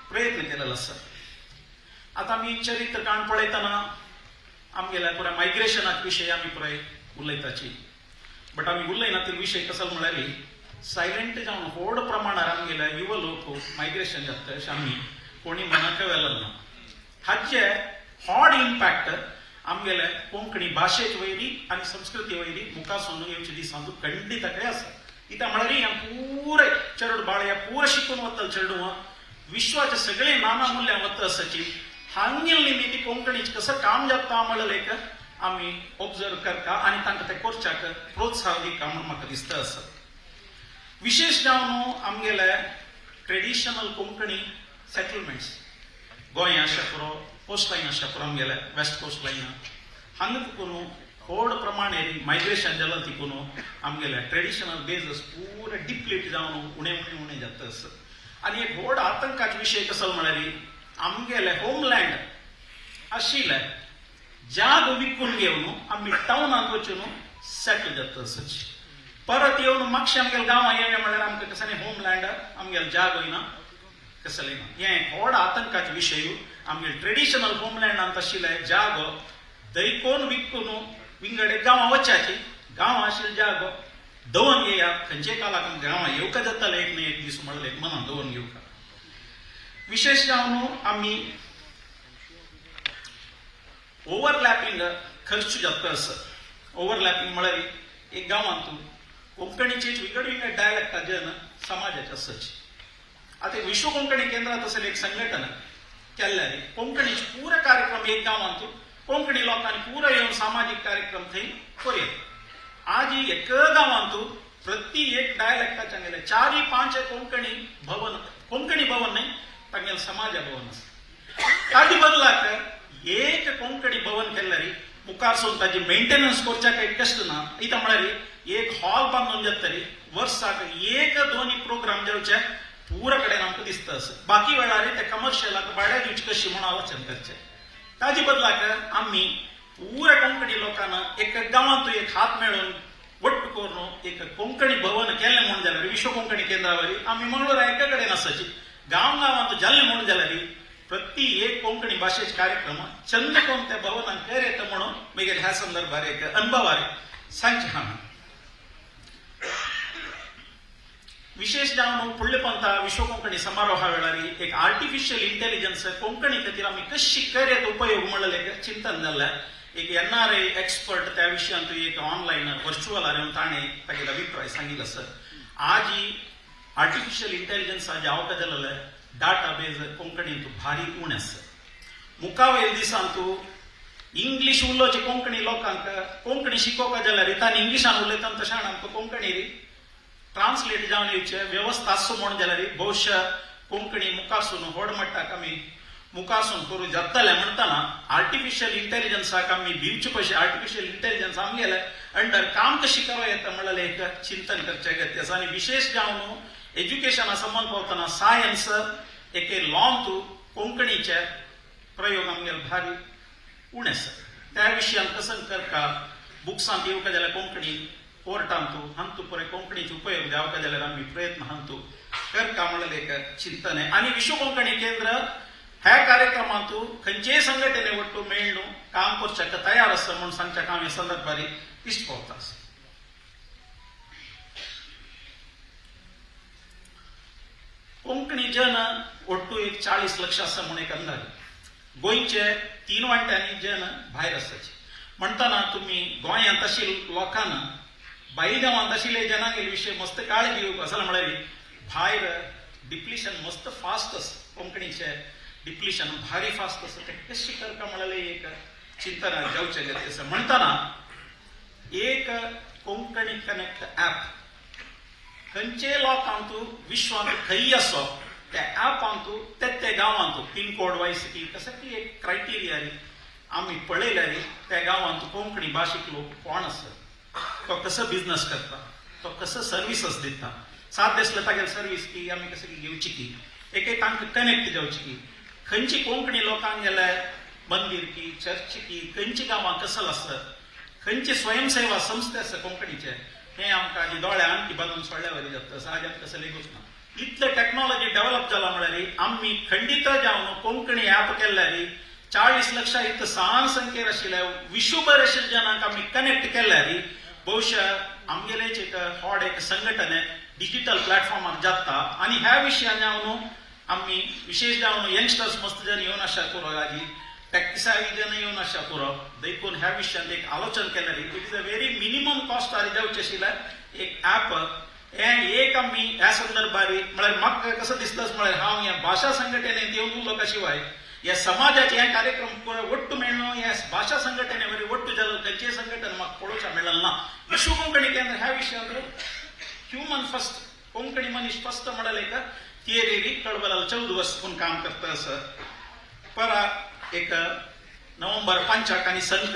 प्रयत्न केलेलो आसा. आतां आमी चरित्र काण पळयतना आमगेल्या पुऱ्या मायग्रेशनाचे विषय आम्ही पुराय उलयताची. बट आम्ही उलयनातील विषय कसं म्हळ्यारी सायलेंट जावन व्हड प्रमाणात आमगेल्या युवा लोक मायग्रेशन जाता अशें आमी कोणी मनाक वेलें ना. हाचे हॉड इम्पॅक्ट आमगेल्या कोंकणी भाशेचे वयली आनी संस्कृती वयली मुखार सोडून येवचे दिसांतू खंडीतकाय आसा. कित्याक म्हळ्यार हें पुरे चेडूं बाळ हें पुरे शिकून वतल चेडूं विश्वाचे सगळे नाना मूल्य वता आसाची हांगेल निमित्ती कोंकणीच कसं काम जाता म्हणलें आमी ऑब्जर्व करता आनी तांकां ते करच्याक प्रोत्साहन दिता म्हूण म्हाका दिसता आसा. विशेष जावन आमगेले ट्रेडिशनल कोंकणी सेटलमेंट्स गोंय अशें पुरो कोस्ट लायन अशें पुरो आमगेले वेस्ट कोस्ट लायन हांगा तिकून व्हड प्रमाणें मायग्रेशन जालां तिकून आमगेले ट्रेडिशनल बेजस पुरे डिप्लीट जावन उणें जाता आसा. आनी एक व्हड आतंकाचो विशय कसो म्हळ्यार आमगेले होमलँड आशिल्ले जाग विकून घेवन आमी टावनांत वचून सेटल जाता आसाची. परत येवन म्हापशें आमगेल्या गांवां येवया म्हळ्यार आमकां कसले होमलँड आमगेले जाग वयना कसलें ना. हें व्हड आतंकाचो विशय. आमगेले ट्रेडिशनल होमलँडांत आशिल्ले जाग दैकोन विकून विंगडे गांवां वचाची. गांवां आशिल्ले जाग दवन येया खंयचे कालाक आमकां गांवां येवका जातालें एक न्ही एक दीस म्हणलें एक मनान दवन येवका. विशेष जावन आमी ओव्हरलॅपिंग खर्च जाता आसा. ओव्हरलॅपिंग म्हळ्यार एक गांवांत कोंकणीचे वेगवेगळे डायलेक्टा जन समाजाचे आसाचे. आता विश्व कोंकणी केंद्रात असलें एक संघटन केल्ल्यार कोंकणीचे पुरे कार्यक्रम एक गांवांत कोंकणी लोकांनी पुरो येवन सामाजीक कार्यक्रम थंय करया. आज एक गांवांत प्रति एक डायलेक्टाचे गेले 4-5 कोंकणी भवन न्ही तांगेले समाज भवन आसा. ताजे बदलाक एक कोंकणी भवन केल्यार मुखार सोन ताजी मेंटेनन्स करच्याक एक कश्ट ना. इता म्हळ्यार एक हॉल बांदून जातरी वर्साक 1-2 प्रोग्राम जावचे पुरा कडेन आमकां दिसता आसा. बाकी वेळार ते कमर्शियलाक भाड्या दिवचे कशी म्हूण आलोचन करचे. ताजे बदलाक आमी पुऱ्या कोंकणी लोकांना एक गांवांत एक हात मेळून वट्ट करून एक कोंकणी भवन केल्लें म्हूण जाल्यार विश्व कोंकणी केंद्रावरी आमी मंगळुरा एका कडेन आसाची. गांवांत जाल्लें म्हूण जाल्यार प्रति एक कोंकणी भाशेचे कार्यक्रम चंद कोण त्या भवनान कर येता म्हणून मागीर ह्या संदर्भार एक अनुभवार सांगचे हांव. विशेष जावन फुडले पंथा विश्व कोंकणी समारोहा वेळार एक आर्टिफिशियल इंटेलिजन्स कोंकणी खातीर आमी कशी करेत उपयोग म्हणलें चिंतन जाल्लें. एक NRI एक्सपर्ट त्या विशयांत एक ऑनलायन वर्च्युअलार येवन ताणें तागेलो अभिप्राय सांगिल्लो आसा. आज ही आर्टिफिशियल इंटेलिजन्साचे आवका जाल्ले डाटाबेज कोंकणींत भारी उणे आसा. मुखावेल दिसांत इंग्लीश उलोवचे कोंकणी लोकांक कोंकणी शिकोवपा जाल्यार तांणी इंग्लिशान उलयता तशें आमकां कोंकणी ट्रान्सलेट जावन येवचे वेवस्था आसूं म्हूण जाल्यार भविश्य कोंकणी मुखारसून व्हड मट्टाक आमी मुखारसून करूं जातलें म्हणटना आर्टिफिशियल इंटेलिजन्साक आमी भिवचे पयशे आर्टिफिशियल इंटेलिजन्स आमगेले अंडर काम कशी करप येता म्हणलें एक चिंतन करचें गरजेचें आसा. आनी विशेष जावन एज्युकेशना संबंद पावतना सायन्स एके लॉन कोंकणीचे प्रयोग आमगेले भारी उणे आसा. त्या विशयान कसं करता बुक्सांत येवका जाल्यार कोंकणी कोर्टांत हांतू पळय कोंकणीचे उपयोग जावका जाल्यार आमी प्रयत्न हांतू करता म्हणलें एक चिंतन आहे. आनी विश्व कोंकणी केंद्र ह्या कार्यक्रमांत खंयचेय संघटने वट्टू मेळून काम करच्याक तयार आसा म्हूण सांगच्याक हांव ह्या संदर्भार इश्ट पावता. कोंकणी जन वट्टू एक 40 लाख आसा म्हूण एक अंदाज. गोंयचे 3 वांट्यांनी जन भायर आसाचे म्हणटना तुमी गोंयांत आशिल्ल्या लोकांना बाई गांवांत आशिल्ले जनांगेले विशय मस्त काळजी घेवपाक आसा म्हळ्यार भायर डिप्लिशन मस्त फास्ट आसा. कोंकणीचे डिप्लिशन भारी फास्ट आसा. ते कशें करता म्हणलें एक चिंतन जावचें गरजेचें आसा. म्हणटना एक कोंकणी कनेक्ट ॲप खंयचे लोकांत विश्वांत खंय आसो त्या ॲपांत ते गांवांत पिनकोड वायज की कसं की एक क्रायटेरिया आमी पळयल्यार त्या गांवांत कोंकणी भाशीक लोक कोण आसा तो कसो बिझनेस करता तो कसो सर्विसेस दिता साथ दिसलें तागेली सर्वीस की आमी कशें की घेवची की एक तांकां कनेक्ट जावची की खंयची कोंकणी लोकांक गेले मंदिर की चर्च की खंयची गांवां कसं आसत खंयचे स्वयंसेवा संस्थे आसा कोंकणीचे हें आमकां आनी दोळ्या आणखी बांदून सोडल्या वरी जाता. साहजात कसं लेगूच ना. इतलें टॅक्नॉलॉजी डेव्हलप जाला म्हळ्यार आमी खंडीत जावन कोंकणी ॲप केल्यार 40 लक्षा इतकं सहान संख्येर आशिल्ल्या विश्वभर आशिल्ल्या जनांक आमी कनेक्ट केल्यार बहुशा आमगेलेच एक व्हड एक संघटन डिजिटल प्लॅटफॉर्मार जाता आणि ह्या विशयान जावन आम्ही विशेष जावन यंगस्टर्स मस्त जण येवन आशा करू आजी टॅक्साई जण येवन आशा करप देखून ह्या विशयान एक आलोचन केल्यार it is a very minimum cost आरी जावचे आशिल्ल्यार एक ऍप हें एक आमी ह्या संदर्भार म्हळ्यार म्हाका कसं दिसता म्हळ्यार हांव ह्या भाशा संघटनेंत येवन उरलो शिवाय या समाजाचे हे कार्यक्रम ಒಟ್ಟು मेळणो या भाषा संघटने वरी ಒಟ್ಟು जालो खंयचेय संघटन म्हाका पळोवचा मेळ्ळें ना विश्व कोंकणी केंद्र ह्या विशयान ह्युमन फर्स्ट कोंकणी मनीस फर्स्ट म्हणल्यार एक थियरी कळबलाल 14 वर्ष पूण काम करता सर परा एक नोव्हेंबर 5 आणि संक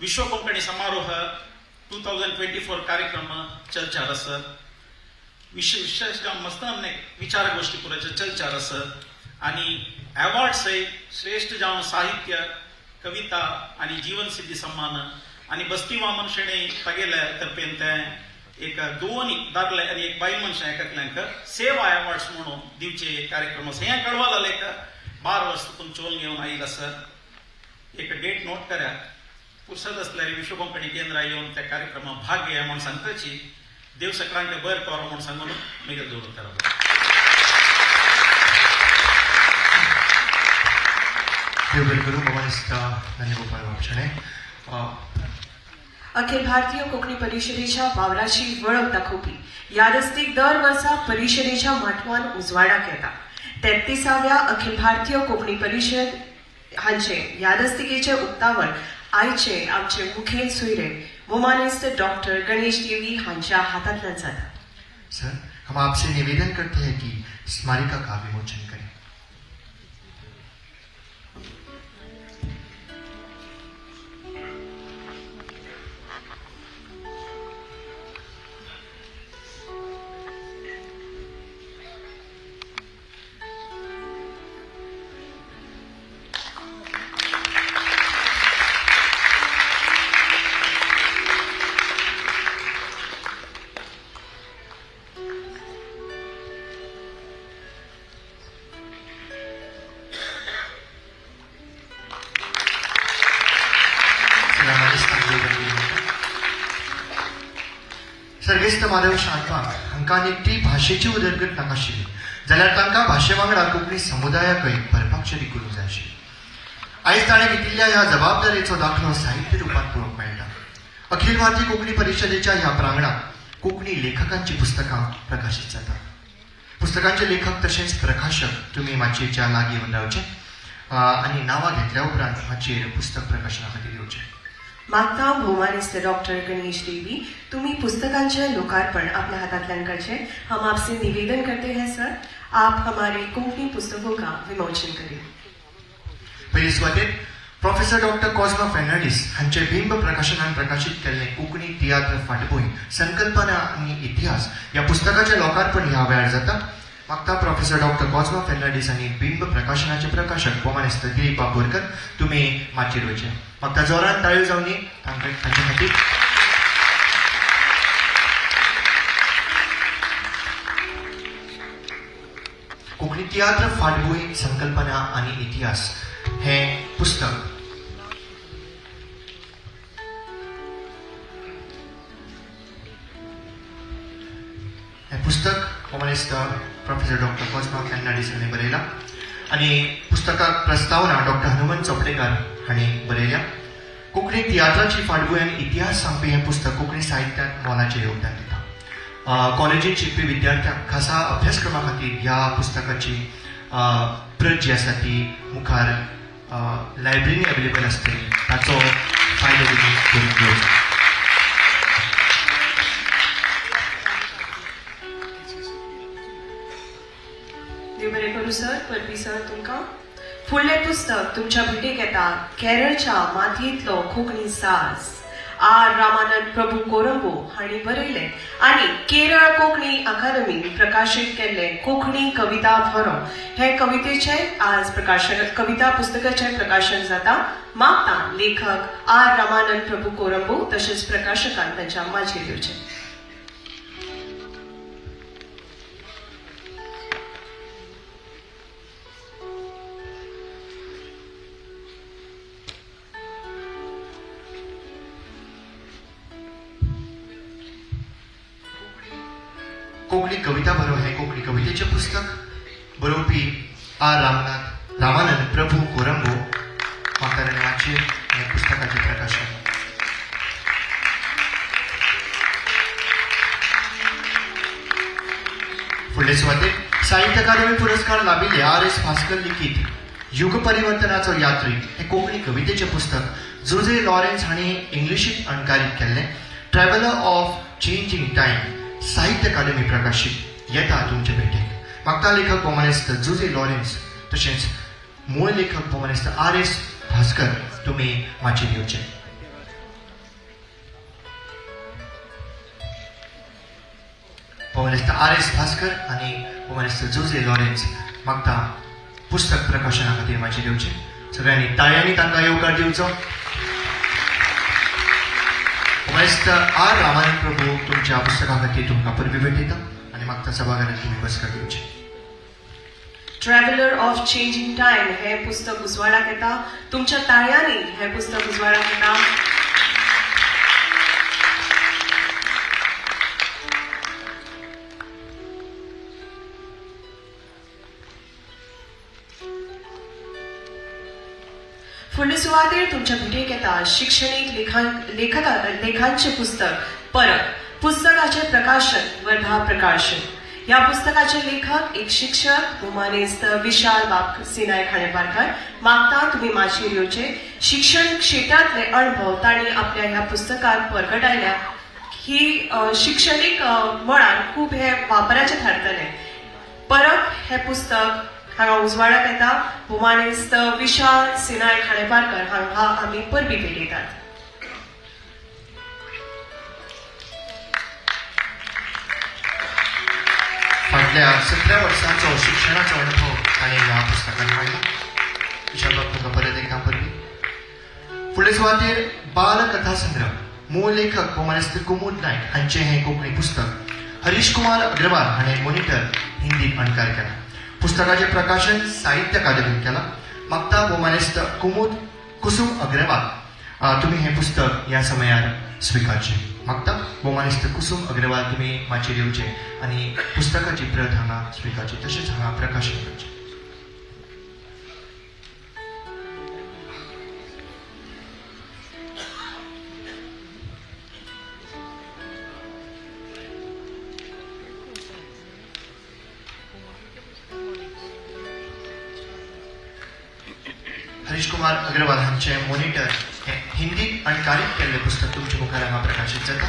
विश्व कोंकणी समारोह 2024 कार्यक्रम चलचार आसा विशेष मस्त विचार गोष्टी पुराचे चलचार आसा आणि अवॉर्ड्स श्रेष्ठ जावन साहित्य कविता आणि जीवनसिद्धी सन्मान आणि बस्ती वामन शेणे तागेल्या तर्फेन ते एक दोन दादले आणि एक बायल मनशां एकल्यांक सेवा अवॉर्ड्स म्हणून दिवचे कार्यक्रम आसा हें कळवाला एक 12 वर्ष तुम चोल घेवन आयिल्लो आसा एक डेट नोट करात फुरसत असल्यार विश्व कोंकणी केंद्र येवन त्या कार्यक्रमात भाग घेया म्हणून सांगताची देव सगळ्यांक बरें करो म्हणून सांगून मेगेल दवरता देवगुरु भवानीस्त धन्यगोपाल बापशणे अखिल भारतीय कोंकणी परिषदेच्या वावराची वळख दाखोवपी यादस्तीक दर वर्सा परिषदेच्या माटवान उजवाडाक येता 33व्या अखिल भारतीय कोंकणी परिषद हांचे यादस्तिकेचे उक्तावण आयचे आमचे मुखेल सोयरे मोमानिस्त डॉक्टर गणेश देवी हांच्या हातांतल्यान जाता सर हम आपसे निवेदन करते हैं कि स्मारिका का विमोचन करें सर्वेस्त माधव शांतवा हांकां एकटी भाशेची उदरगत नाकाशिल्ली जाल्यार तांकां भाशे वांगडा कोंकणी समुदायाकय भरपाकचेरी करूंक जाय आशिल्ली आयज ताणें घेतिल्ल्या ह्या जबाबदारेचो दाखलो साहित्य रुपांत पळोवंक मेळटा अखिल भारतीय कोंकणी परिशदेच्या ह्या प्रांगणात कोंकणी लेखकांची पुस्तकां प्रकाशीत जातात पुस्तकांचे लेखक तशेंच प्रकाशक तुमी माचयेच्या लागीं येवन रावचे आनी नांवां घेतल्या उपरांत माचयेर पुस्तक प्रकाशना खातीर येवचें मागता भौमानिस्त डॉक्टर गणेश देवी तुम्ही पुस्तकांचे लोकार्पण अपने हाथांतल्यान करचे हम आपसे निवेदन करते हैं सर आप हमारे कोंकणी पुस्तकों का विमोचन करें पयली सुवातेर प्रोफेसर डॉक्टर कॉस्मा फेर्नांडीस हांचे बिंब प्रकाशनान प्रकाशीत केल्ले कोंकणी तियात्र फाटभूंय संकल्पना आनी इतिहास ह्या पुस्तकाचे लोकार्पण ह्या वेळार जाता मागता प्रोफेसर डॉक्टर कॉस्मा फेर्नांडीस आनी बिंब प्रकाशनाचे प्रकाशक भौमानिस्त दिलीप बाबोरकर तुमी माचयेर वयचे मागता जोरान ताळयो जावनी तांचे खातीर कोंकणी तियात्र फाटभूंय संकल्पना आनी इतिहास हे पुस्तक भौमानिस्त प्रोफेसर डॉक्टर कॉस्मा फेर्नांडीस हांणी बरयला आनी पुस्तकाक प्रस्तावना डॉक्टर हनुमंत चोपडेकार हांणी बरयल्या कोंकणी तियात्राची फाटभूंय आनी इतिहास सांगपी हें पुस्तक कोंकणी साहित्यांत मोलाचें योगदान दिता कॉलेजींत शिकपी विद्यार्थ्यांक खासा अभ्यासक्रमा खातीर ह्या पुस्तकाची प्रत जी आसा ती मुखार लायब्ररीनी अवेलेबल आसतली ताचो फायदो करून घेवचो देव बरें करूं सर परबी सर तुमकां फुडलें पुस्तक तुमच्या भेटेक येता केरळच्या मातयेंतलो कोंकणी साज आर रामानंद प्रभू कोरंबो हांणी बरयलें आनी केरळ कोंकणी अकादमीन प्रकाशीत केल्लें कोंकणी कविता भरो हे कवितेचे आज प्रकाशन कविता पुस्तकाचें प्रकाशन जाता मागता लेखक आर रामानंद प्रभू कोरंबो तशेंच प्रकाशकान तांच्या माचयेर येवचें कोंकणी कविता बरो हे कोंकणी कवितेचे पुस्तक बरोवपी आर रामानंद प्रभू कोरंबो म्हाका मातशें हे पुस्तकाचे प्रकाशन. फुडले सुवातेक साहित्य अकादमी पुरस्कार लाभिल्ले R.S. भास्कर लिखीत युग परिवर्तनाचो यात्री हे कोंकणी कवितेचे पुस्तक जोजे लॉरेन्स हांणी इंग्लिशींत अणकारीत केल्लें. ट्रॅव्हलर ऑफ चेंजिंग टायम साहित्य अकादमी प्रकाशीत येता तुमचे भेटेक. मागता लेखक भोवमानेस्त जोजे लॉरेन्स तशेंच मूळ लेखक भोवमानेस्त R.S. भास्कर तुमी माचयेर येवचे. भोवमानेस्त R.S. भास्कर आनी भोवमानेस्त जोजे लॉरेन्स मागता पुस्तक प्रकाशना खातीर माचयेर येवचे. सगळ्यांनी ताळयांनी तांकां येवकार दिवचो. भोवमानेस्त आर रामानंद प्रभू तुमच्या पुस्तका खातीर तुमकां परबी भेटयता आनी मागता सभाघरांत तुमी बसका दिवचे. ट्रॅव्हलर ऑफ चेंजिंग टायम हे पुस्तक उजवाडाक येता. तुमच्या ताळयांनी हे पुस्तक उजवाडाक येता. फुडले सुवातेर तुमच्या भेटेक येता शिक्षणीक लेखांचे पुस्तक परत. पुस्तकाचे प्रकाशन वर्धा प्रकाशन. या पुस्तकाचे लेखक एक शिक्षक भोवमानेस्त विशाल बाप सिनाय खाणेपारकर. मागता तुम्ही माचयेर येवचे. शिक्षण क्षेत्रातले अणभव तांणी आपल्या ह्या पुस्तकात परगटायल्या. ही शिक्षणीक मळार खूब हे वापराचे थारतले. परत हे पुस्तक हांगा उजवाडाक येता. भोवमानेस्त विशाल सिनाय खाणेपारकर हांगा आमी परबी भेटयतात. फाटल्या 17 वर्सांचो शिक्षणाचो अनुभव ताणें ह्या पुस्तकांत मांडला. विशाल बाब तुमकां परत एकदां परबी. फुडले सुवातेर बालकथा संग्रह. मूळ लेखक भोवमानेस्त कुमुद नायक हांचें हें कोंकणी पुस्तक हरीश कुमार अग्रवाल हाणें मॉनिटर हिंदीत अणकार केला. पुस्तकाचे प्रकाशन साहित्य अकादमीन केला. मागता भोवमानेस्त कुसुम अग्रवाल तुमी हें पुस्तक ह्या समयार स्विकारचे. मागता भोवमानेस्त कुसुम अग्रवाल तुमी माचयेर येवचे आनी पुस्तकाची प्रत हांगा स्विकारची तशेंच हांगा प्रकाशन करचें. हरीश कुमार अग्रवाल हांचे मॉनिटर हे हिंदीत अणकारीत केल्लें पुस्तक तुमच्या मुखार हांगा प्रकाशीत जाता.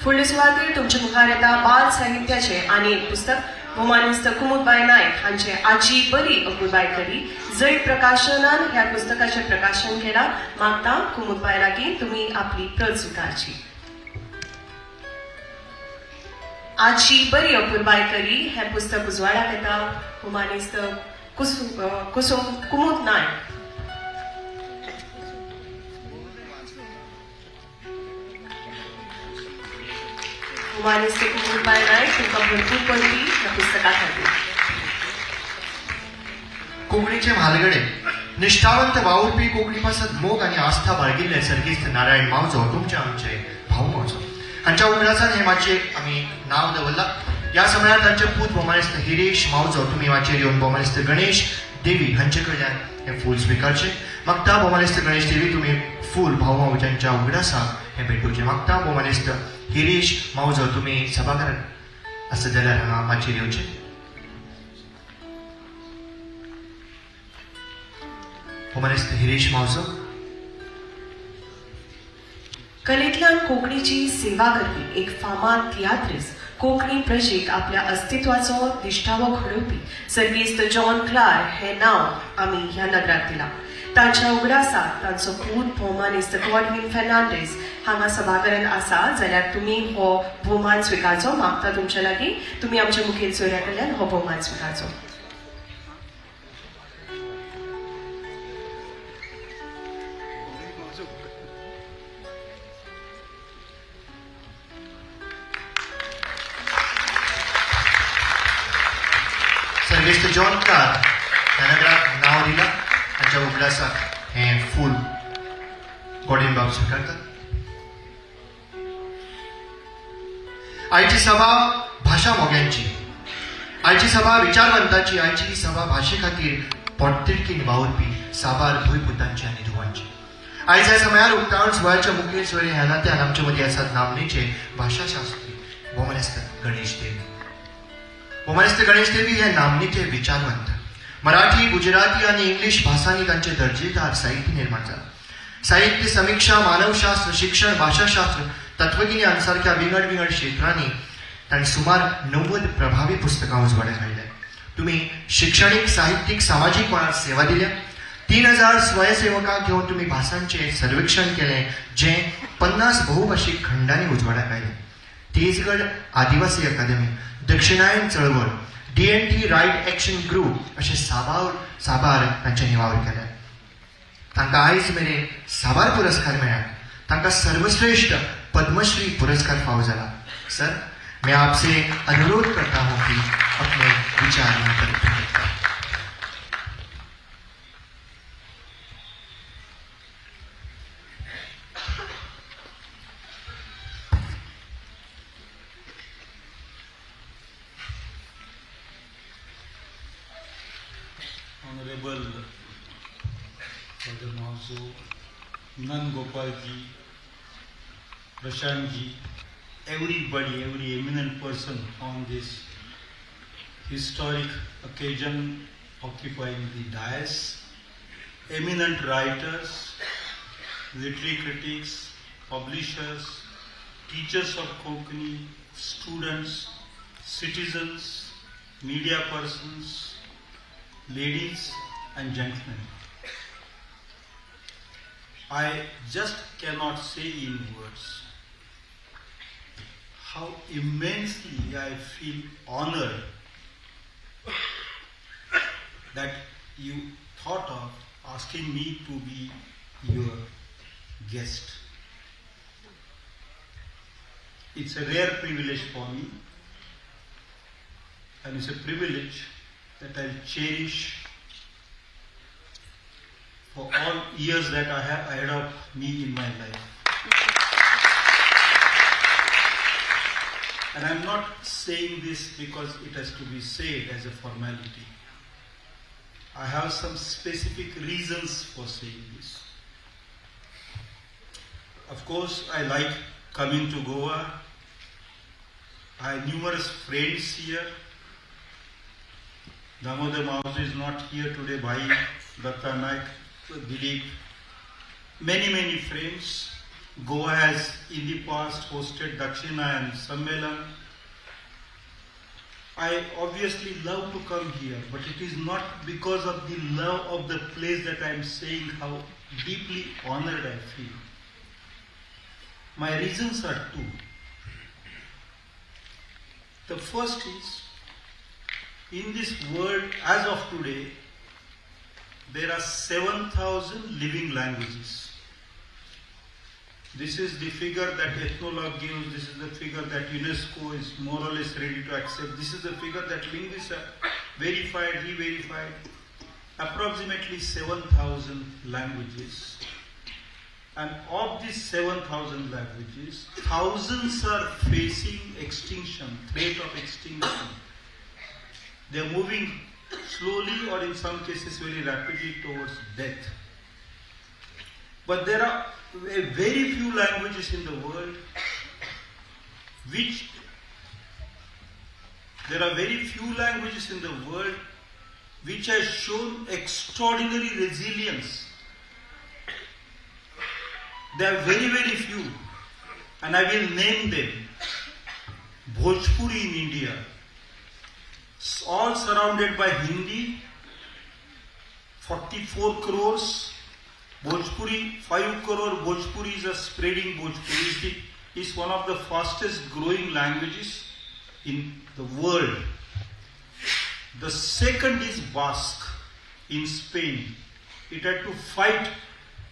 फुडले सुवातेर तुमच्या मुखार येता बाल साहित्याचे आनी एक पुस्तक. भोवमानेस्त कुमुदबाई नायक हांचे आजी बरी अपुरबाय करी. जैत प्रकाशनान ह्या पुस्तकाचे प्रकाशन केला. मागता कुमुदबाई लागीं तुमी आपली प्रत स्विकारची. आजी बरी अपुरबाय करी हे पुस्तक उजवाडाक येता. भोवमानेस्त कुसुम कुमुद नायक. भोवमानेस्त कुमुदबाई नायक तुमकां भरपूर परबी ह्या पुस्तका खातीर. कोंकणीचे म्हालगडे निश्ठावंत वावुरपी कोंकणी भासात मोग आनी आस्था बाळगिल्ले सर्गीस्त नारायण मावजो तुमचे आमचे भाऊ मावजो हांच्या उगडासान हे माचयेर आमी नांव दवरलां. ह्या समयार तांचे पूत भोवमानेस्त हिरेश मावजो तुमी माचयेर येवन भोवमानेस्त गणेश देवी हांचे कडल्यान हे फूल स्विकारचें. मागता भोवमानेस्त गणेश देवी तुमी फूल भाऊ मावजांच्या उगडासा हे भेटोवचें. मागता भोवमानेस्त हिरेश मावजो तुमी सभाघरांत आसत जाल्यार हांगा माचयेर येवचें. भोवमानेस्त हिरेश मावजो. कलेंतल्यान कोंकणीची सेवा करपी एक फामाद तियात्रीस कोंकणी प्रजेक आपल्या अस्तित्वाचो दिश्टावो घडोवपी सर्गीस्त जॉन क्लार्क हे नांव आमी ह्या नगराक दिलां. तांच्या उगडासाक तांचो पूत भोवमानेस्त गॉडविन फेर्नांडीस हांगा सभाघरांत आसा जाल्यार तुमी हो भोवमान स्विकारचो. मागता तुमच्या लागीं तुमी आमच्या मुखेल सोयऱ्या कडल्यान हो भोवमान स्विकारचो. सर्गीस्त जॉन क्लार्क ह्या नगराक नांव दिलां. तांच्या उगडासाक हें फूल कोडिंबाब स्वीकारतात. आयची सभा भाषा मोग्यांची, आयची सभा विचारवंतांची, आयची ही सभा भाषे खातीर पोटतिडकीन वावुरपी साबार भूंय पुतांची आनी धुवांची. आयज ह्या समयार उक्तावण सुवाळ्याच्या मुखेल सोयरे ह्या नात्यान आमचे मदीं आसात नामनेचे भाषाशास्त्री भौमनेस्त गणेश देवी. भौमनेस्त गणेश देवी हे नामनेचे विचारवंत. मराठी, गुजराती आणि इंग्लिश भासांनी तांचे दर्जेदार साहित्य निर्माण जालां. साहित्य, समीक्षा, मानवशास्त्र, शिक्षण, भाषाशास्त्र, तत्वगिनी सारख्या विंगड विंगड क्षेत्रांनी ताणें सुमार 90 प्रभावी पुस्तकां उजवाड्याक हाडल्या. तुम्ही शिक्षणीक, साहित्यीक, सामाजीक मळार सेवा दिल्या. 3000 स्वयंसेवकांक घेवन तुम्ही भासांचे सर्वेक्षण केले, जे 50 बहुभाषिक खंडांनी उजवाड्याक आयले. तेजगड आदिवासी अकादमी, दक्षिणायन चळवळ, DNT रायट एक्शन ग्रुप असे साबार तांच्यांनी वावर केल्या. तांकां आयज मेरेन साबार पुरस्कार मेळ्ळ्यात. तांकां सर्वश्रेष्ठ पद्मश्री पुरस्कार फावो जाला. सर, मैं आपसे अनुरोध करता हूं कि अपने विचार यहाँ पर प्रकट करें. Honorable Father Mahso, Nan Gopal ji, Prashant ji, everybody, every eminent person on this historic occasion occupying the dais, eminent writers, literary critics, publishers, teachers of Konkani, students, citizens, media persons, ladies and gentlemen. I just cannot say in words how immensely I feel honored that you thought of asking me to be your guest. It's a rare privilege for me, and it's a privilege that I'll cherish for all years that I have ahead of me in my life. And I'm not saying this because it has to be said as a formality. I have some specific reasons for saying this. Of course, I like coming to Goa. I have numerous friends here. Damodar Mahso is not here today. Bhai, Datta Naik, Dilip, many friends. Goa has in the past hosted Dakshinayan Sammelan. I obviously love to come here, but it is not because of the love of the place that I am saying how deeply honored I feel. My reasons are two. The first is, in this world as of today, there are 7,000 living languages. This is the figure that ethnologue gives, this is the figure that UNESCO is more or less ready to accept, this is the figure that linguists have verified, re-verified. Approximately 7,000 languages. And of these 7,000 languages, thousands are facing extinction, threat of extinction. They are moving slowly or in some cases very rapidly towards death. But there are very few languages in the world which have shown extraordinary resilience. There are very few, and I will name them. Bhojpuri in India, all surrounded by Hindi, 44 crores. Bhojpuri, 5 crore Bhojpuri is a spreading Bhojpuri. Is one of the fastest growing languages in the world. The second is Basque in Spain. It had to fight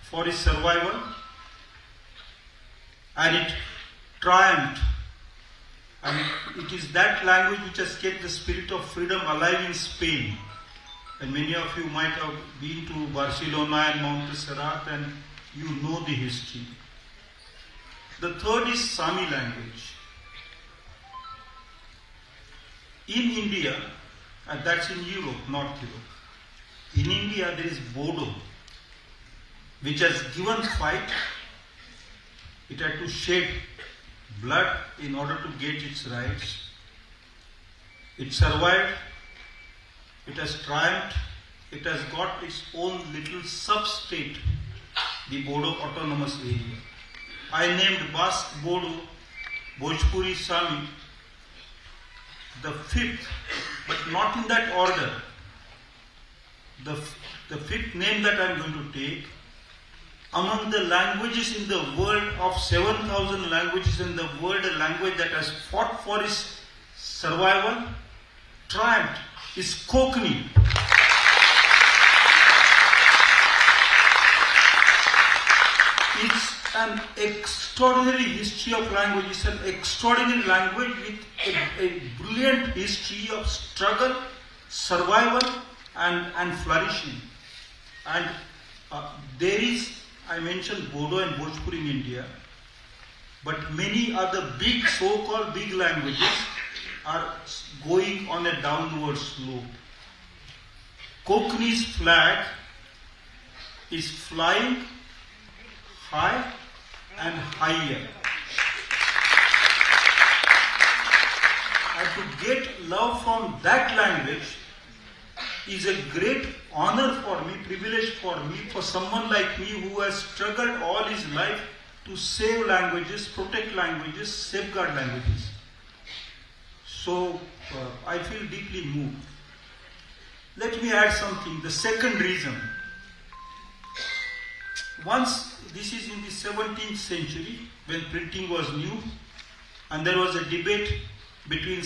for its survival and it triumphed. And it is that language which has kept the spirit of freedom alive in Spain. And many of you might have been to Barcelona and Montserrat and you know the history. The third is Sami language. In India, and that's in Europe, North Europe. In India, there is Bodo, which has given fight. It had to shed blood in order to get its rights. It survived. It has triumphed. It has got its own little sub-state, the Bodo Autonomous Area. I named Basque, Bodo, Bhojpuri, Sami, the fifth, but not in that order. The fifth name that I am going to take, among the languages in the world, of 7,000 languages in the world, a language that has fought for its survival, triumphed, is Konkani. It's an extraordinary history of language. It's an extraordinary language with a brilliant history of struggle, survival, and flourishing. And there is, I mentioned Bodo and Bhojpuri in India, but many other big, so-called big languages are going on a downward slope. Konkani's flag is flying high and higher. And to get love from that language is a great honor for me, privilege for me, for someone like me who has struggled all his life to save languages, protect languages, safeguard languages. So I feel deeply moved. Let me add something. The second reason. Once, this is in the 17th century, when printing was new, and there was a debate between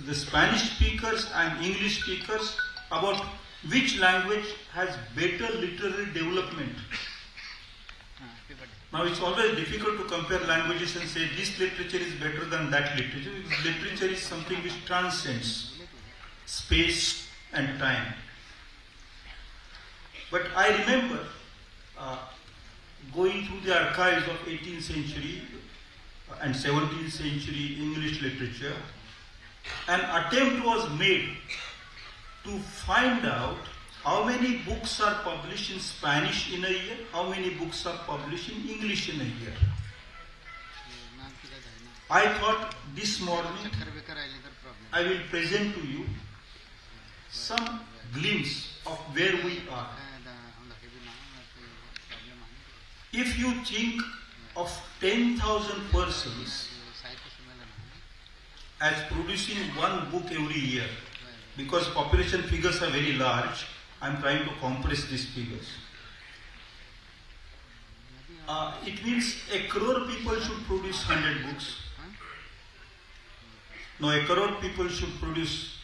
the Spanish speakers and English speakers about which language has better literary development. Now it's always difficult to compare languages and say this literature is better than that literature, because literature is something which transcends space and time. But I remember going through the archives of 18th century and 17th century English literature, an attempt was made to find out how many books are published in Spanish in a year, how many books are published in English in a year. I thought this morning I will present to you some glimpse of where we are. If you think of 10,000 persons as producing one book every year, because population figures are very large, I am trying to compress these figures. It means 1 crore people should produce 100 books. No, 1 crore people should produce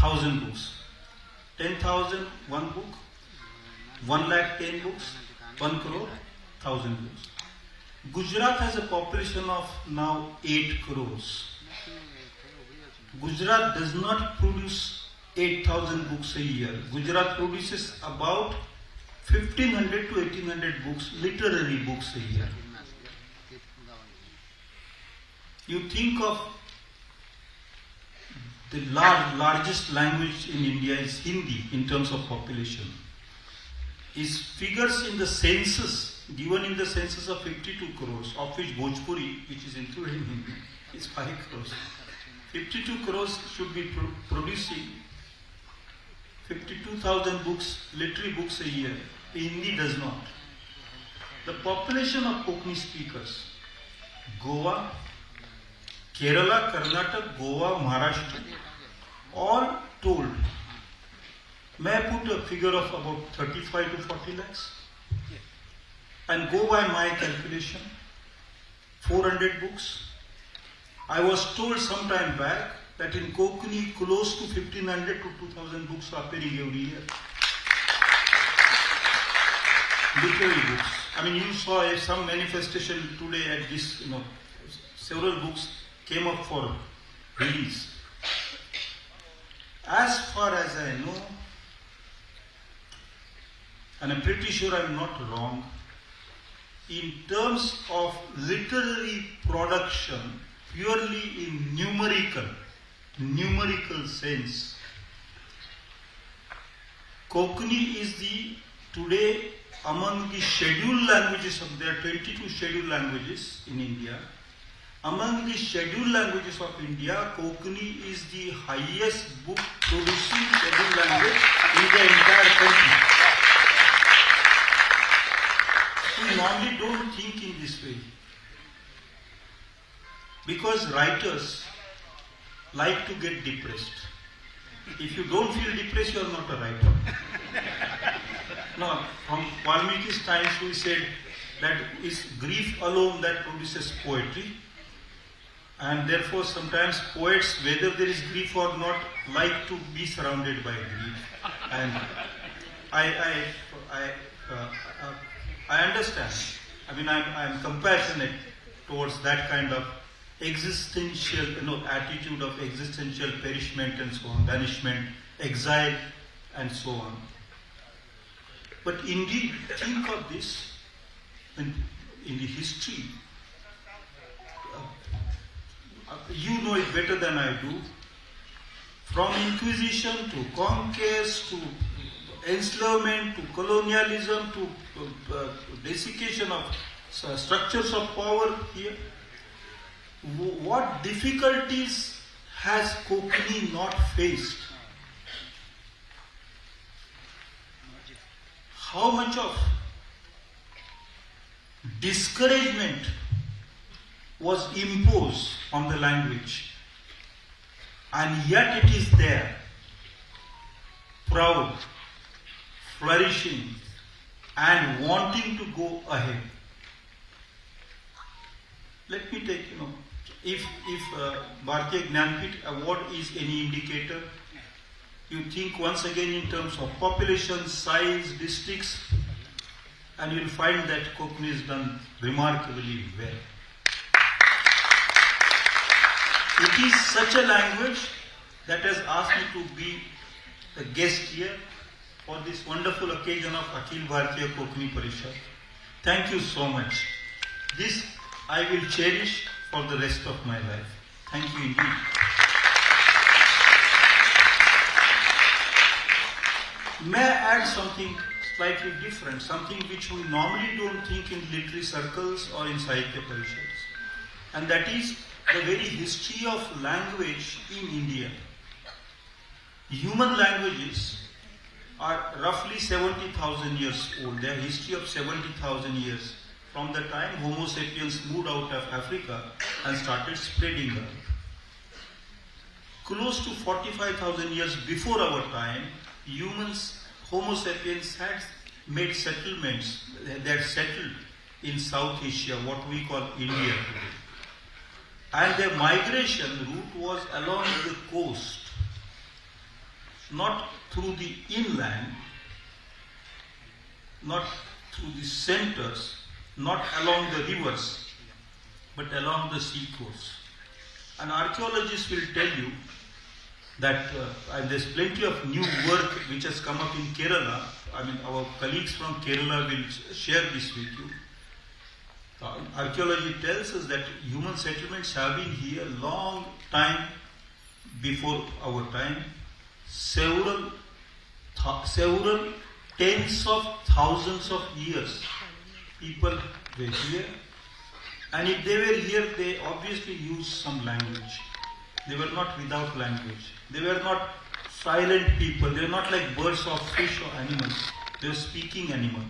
1,000 books. 10,000, one book. 1 lakh 10 books. 1 crore, 1,000 books. Gujarat has a population of now 8 crores. Gujarat does not produce 8,000 books a year. Gujarat produces about 1,500 to 1,800 books, literary books a year. You think of the largest language in India is Hindi in terms of population. Its figures in the census, given in the census of 52 crores, of which Bhojpuri, which is included in Hindi, is 5 crores. 52 crores should be producing 52,000 books, literary books a year. Hindi does not. The population of Konkani speakers, Goa, Kerala, Karnataka, Goa, Maharashtra, all told, may I put a figure of about 35 to 40 lakhs? And go by my calculation, 400 books. I was told some time back that in Konkani close to 1,500 to 2,000 books are appearing every year. Literary books. I mean, you saw some manifestation today at this, several books came up for release. As far as I know, and I'm pretty sure I'm not wrong, in terms of literary production, purely in numerical sense, Konkani is today among the scheduled languages there are 22 scheduled languages in India. Among the scheduled languages of India, Konkani is the highest book producing scheduled language in the entire country. We normally don't think in this way, because writers like to get depressed. If you don't feel depressed, you are not a writer. No, from Valmiki's times we said that it's grief alone that produces poetry, and therefore sometimes poets, whether there is grief or not, like to be surrounded by grief. And I understand. I mean, I'm compassionate towards that kind of existential, attitude of existential perishment and so on, banishment, exile, and so on. But indeed, think of this in the history. You know it better than I do. From Inquisition to conquest to enslavement to colonialism to desiccation of structures of power here. What difficulties has Konkani not faced? How much of discouragement was imposed on the language, and yet it is there, proud, flourishing, and wanting to go ahead. Let me take, if Bharatiya Jnanpith Award is any indicator, you think once again in terms of population, size, districts, and you'll find that Konkani is done remarkably well. It is such a language that has asked me to be the guest here for this wonderful occasion of Akhil Bharatiya Konkani Parishad. Thank you so much. This I will cherish for the rest of my life. Thank you indeed. May I add something slightly different, something which we normally don't think in literary circles or in Sahitya Parishads, and that is the very history of language in India. Human languages are roughly 70,000 years old. They have a history of 70,000 years from the time Homo sapiens moved out of Africa and started spreading out. Close to 45,000 years before our time, Homo sapiens had made settlements. They had settled in South Asia, what we call India today. And their migration route was along the coast, not through the inland, not through the centers, not along the rivers, but along the sea coast. And archaeologists will tell you that, and there's plenty of new work which has come up in Kerala. I mean, our colleagues from Kerala will share this with you. Archaeology tells us that human settlements have been here long time before our time. Several tens of thousands of years people were here, and if they were here, they obviously used some language. They were not without language. They were not silent people. They were not like birds or fish or animals. They were speaking animals.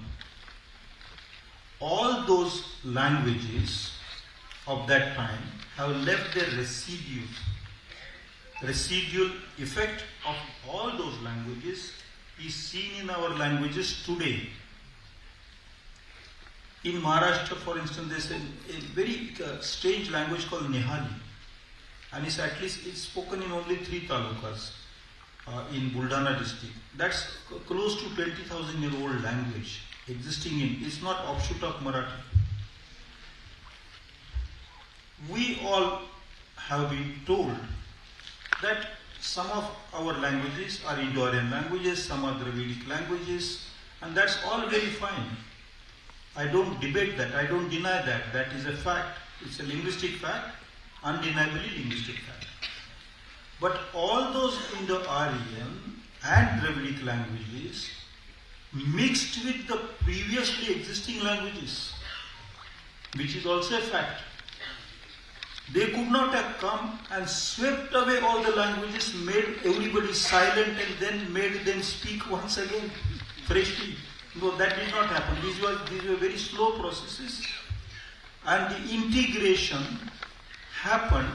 All those languages of that time have left their residual effect of all those languages is seen in our languages today. In Maharashtra, for instance, there's a very strange language called Nehali, and it's spoken in only 3 talukas in Buldana district. That's close to 20,000-year-old language existing it's not offshoot of Marathi. We all have been told that some of our languages are Indo-Aryan languages, some are Dravidic languages, and that's all very fine. I don't debate that. I don't deny that. That is a fact. It's a linguistic fact, undeniably linguistic fact. But all those Indo-Aryan and Dravidic languages mixed with the previously existing languages, which is also a fact. They could not have come and swept away all the languages, made everybody silent and then made them speak once again, freshly. No, that did not happen. These were very slow processes. And the integration happened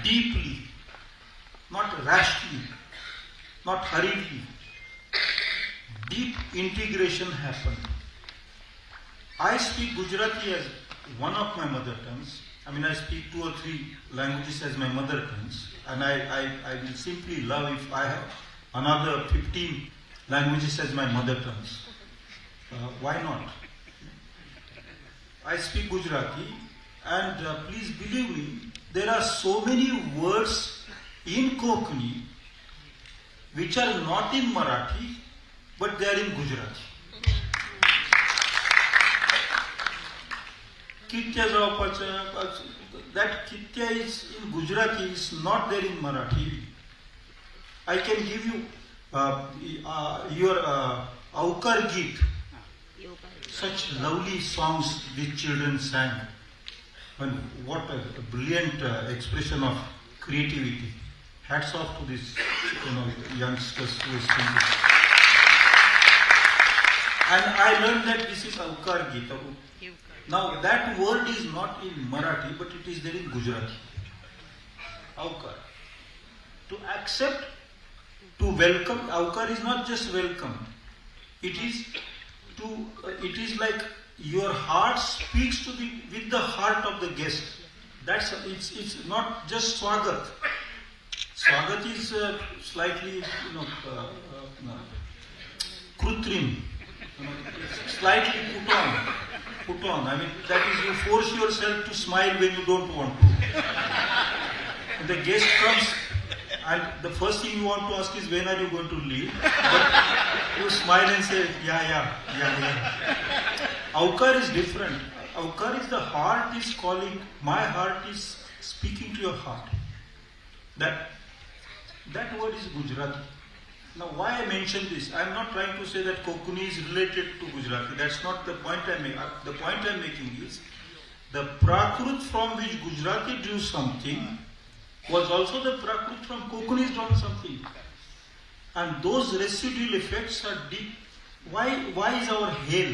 deeply, not rashly, not hurriedly. Deep integration happened. I speak Gujarati as one of my mother tongues. I mean, I speak 2 or 3 languages as my mother tongues, and I will simply love if I have another 15 languages as my mother tongues. Why not? I speak Gujarati, and please believe me, there are so many words in Konkani which are not in Marathi, but they are in Gujarati. Kitya Jawapacha, that Kitya is in Gujarati, is not there in Marathi. I can give you your Aukar Geet, such lovely songs these children sang. And what a brilliant expression of creativity. Hats off to these youngsters who are singing. And I learned that this is Aukar Geet. Now that word is not in Marathi, but it is there in Gujarati. Aukar. To accept, to welcome. Aukar is not just welcome. It is like your heart speaks with the heart of the guest. It's not just swagat. Swagat is slightly krutrim, slightly put on. I mean, that is, you force yourself to smile when you don't want to. And the guest comes, and the first thing you want to ask is, when are you going to leave? But you smile and say, yeah. Aukar is different. Aukar is the heart is calling, my heart is speaking to your heart. That word is Gujarati. Now, why I mention this? I am not trying to say that Konkani is related to Gujarati. That's not the point I make. The point I am making is the Prakrut from which Gujarati drew something was also the Prakrut from Konkani drawn something. And those residual effects are deep. Why is our hell,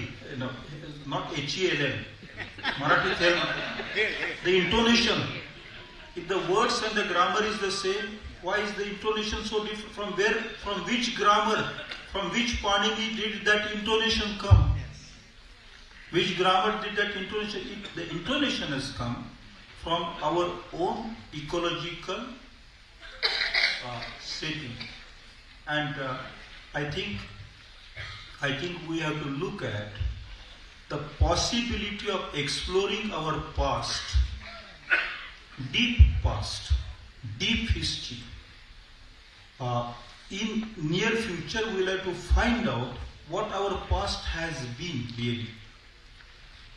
not H-E-L-L, Marathi hell, the intonation, if the words and the grammar is the same, why is the intonation so different? From which grammar, from which Panini did that intonation come? Which grammar did that intonation? The intonation has come from our own ecological setting. And I think we have to look at the possibility of exploring our past, deep history. In near future, we'll have to find out what our past has been really,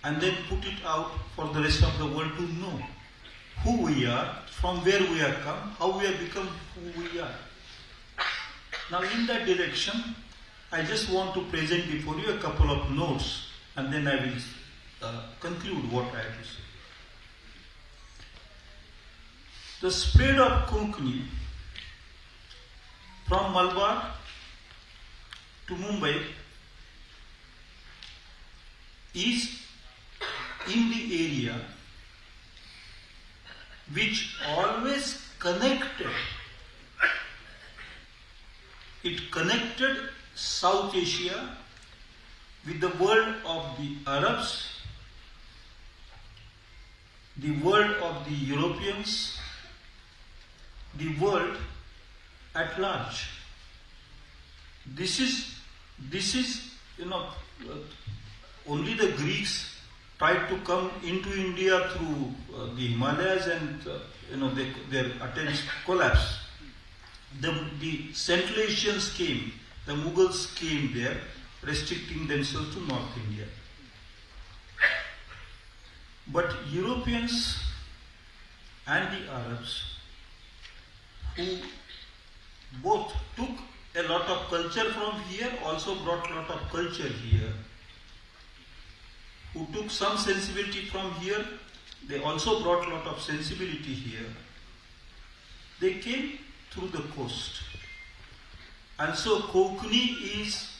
and then put it out for the rest of the world to know who we are, from where we have come, how we have become who we are. Now, in that direction, I just want to present before you a couple of notes, and then I will conclude what I have to say. The spread of Konkani from Malabar to Mumbai is in the area which always connected. It connected South Asia with the world of the Arabs, the world of the Europeans, the world at large. This is only the Greeks tried to come into India through the Himalayas, and their attempts collapsed. The Central Asians came, the Mughals came there, restricting themselves to North India. But Europeans and the Arabs, who both took a lot of culture from here, also brought a lot of culture here, who took some sensibility from here, they also brought a lot of sensibility here. They came through the coast. And so Konkani is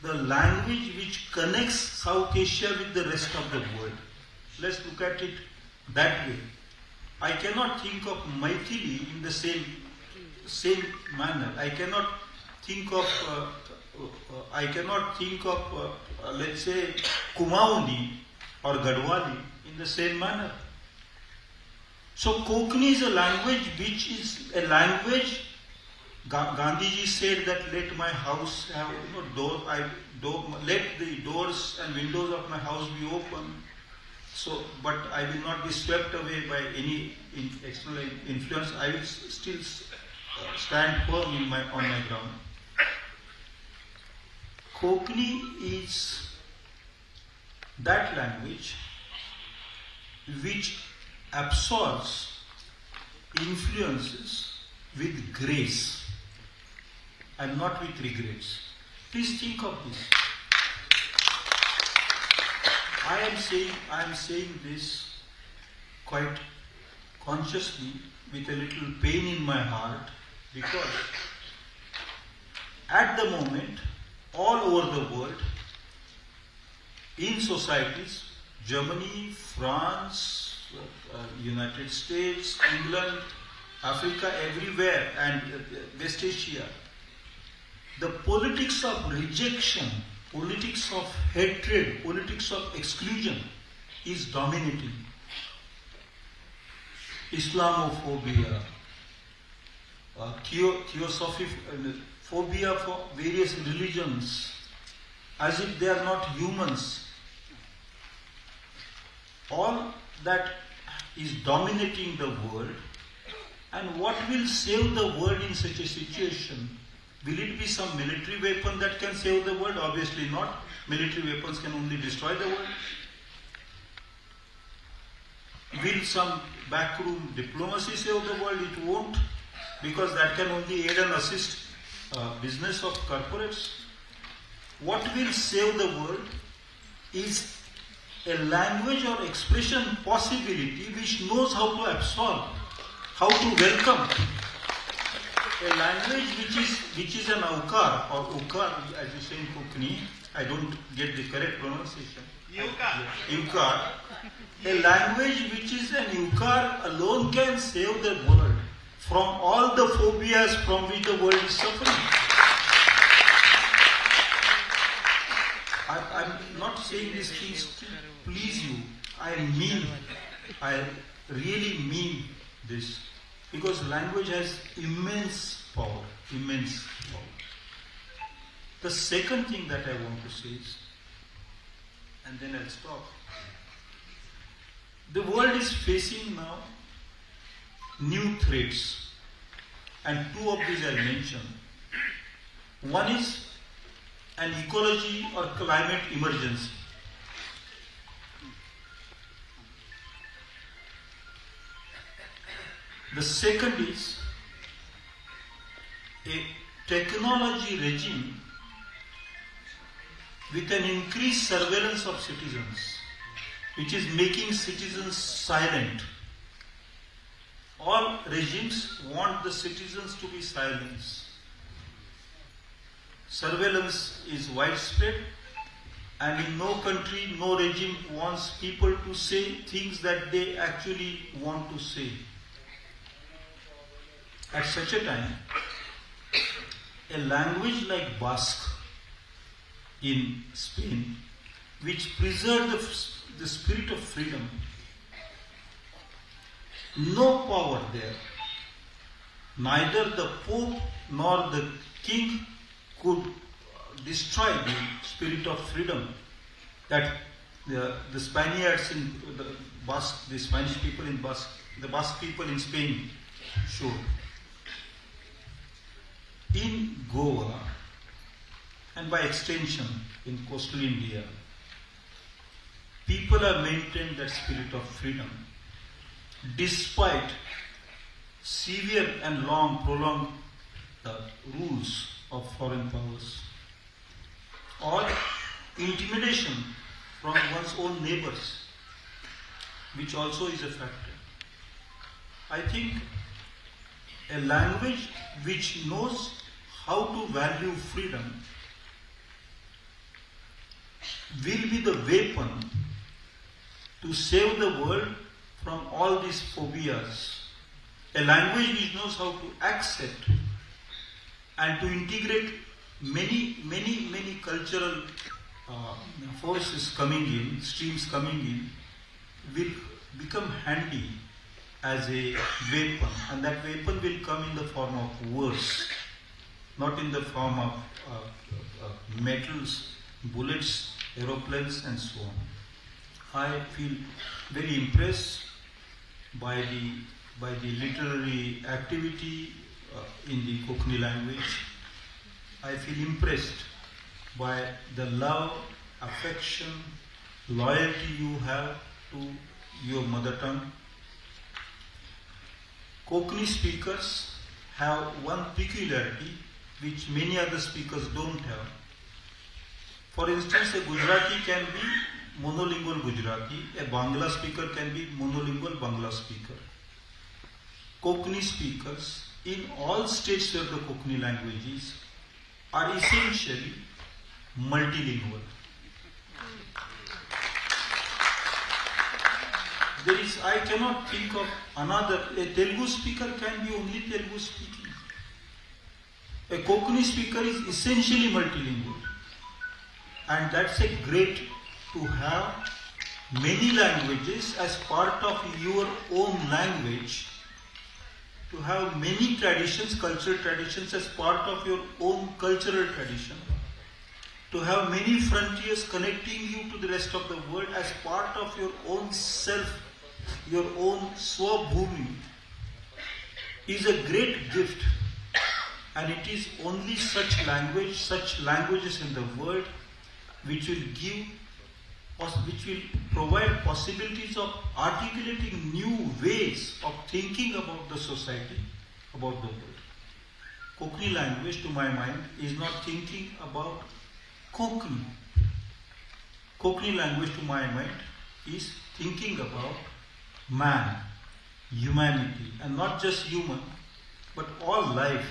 the language which connects South Asia with the rest of the world. Let's look at it that way. I cannot think of Maithili in the same manner. I cannot think of let's say Kumaoni or Gadwali in the same manner. So Konkani is a language which is a language. Gandhiji said that let my house have let the doors and windows of my house be open. So, but I will not be swept away by any external influence. I will still stand firm on my ground. Konkani is that language which absorbs influences with grace and not with regrets. Please think of this. I am saying this quite consciously with a little pain in my heart, because at the moment, all over the world, in societies, Germany, France, United States, England, Africa, everywhere, and West Asia, the politics of rejection, politics of hatred, politics of exclusion is dominating. Islamophobia, theosophy, phobia for various religions, as if they are not humans. All that is dominating the world. And what will save the world in such a situation? Will it be some military weapon that can save the world? Obviously not. Military weapons can only destroy the world. Will some backroom diplomacy save the world? It won't, because that can only aid and assist business of corporates. What will save the world is a language or expression possibility which knows how to absorb, how to welcome. A language which is an aukar or ukar, as you say in Konkani. I don't get the correct pronunciation. Ukar. A language which is an ukar alone can save the world from all the phobias from which the world is suffering. I'm not saying these things to please you. I really mean this. Because language has immense power. The second thing that I want to say is, and then I'll stop. The world is facing now new threats, and two of these I'll mention. One is an ecology or climate emergency. The second is a technology regime with an increased surveillance of citizens, which is making citizens silent. All regimes want the citizens to be silent. Surveillance is widespread, and in no country, no regime wants people to say things that they actually want to say. At such a time, a language like Basque in Spain, which preserved the spirit of freedom, no power there, neither the Pope nor the King could destroy the spirit of freedom that the Spaniards in the Basque, the Spanish people in Basque, the Basque people in Spain showed. In Goa, and by extension in coastal India, people have maintained that spirit of freedom despite severe and long prolonged rules of foreign powers or intimidation from one's own neighbors, which also is a factor. I think a language which knows how to value freedom will be the weapon to save the world from all these phobias. A language which knows how to accept and to integrate many cultural forces coming in, streams coming in, will become handy as a weapon, and that weapon will come in the form of words, not in the form of metals, bullets, aeroplanes, and so on. I feel very impressed by the literary activity in the Konkani language. I feel impressed by the love, affection, loyalty you have to your mother tongue. Konkani speakers have one peculiarity which many other speakers don't have. For instance, a Gujarati can be monolingual Gujarati, a Bangla speaker can be monolingual Bangla speaker. Konkani speakers in all states where the Konkani language is are essentially multilingual. I cannot think of another. A Telugu speaker can be only Telugu speaking. A Konkani speaker is essentially multilingual. And that's a great to have many languages as part of your own language, to have many traditions, cultural traditions as part of your own cultural tradition, to have many frontiers connecting you to the rest of the world as part of your own self, your own Swabhumi, is a great gift. And it is only such languages in the world which will provide possibilities of articulating new ways of thinking about the society, about the world. Konkani language, to my mind, is not thinking about Konkani. Konkani language, to my mind, is thinking about man, humanity, and not just human, but all life,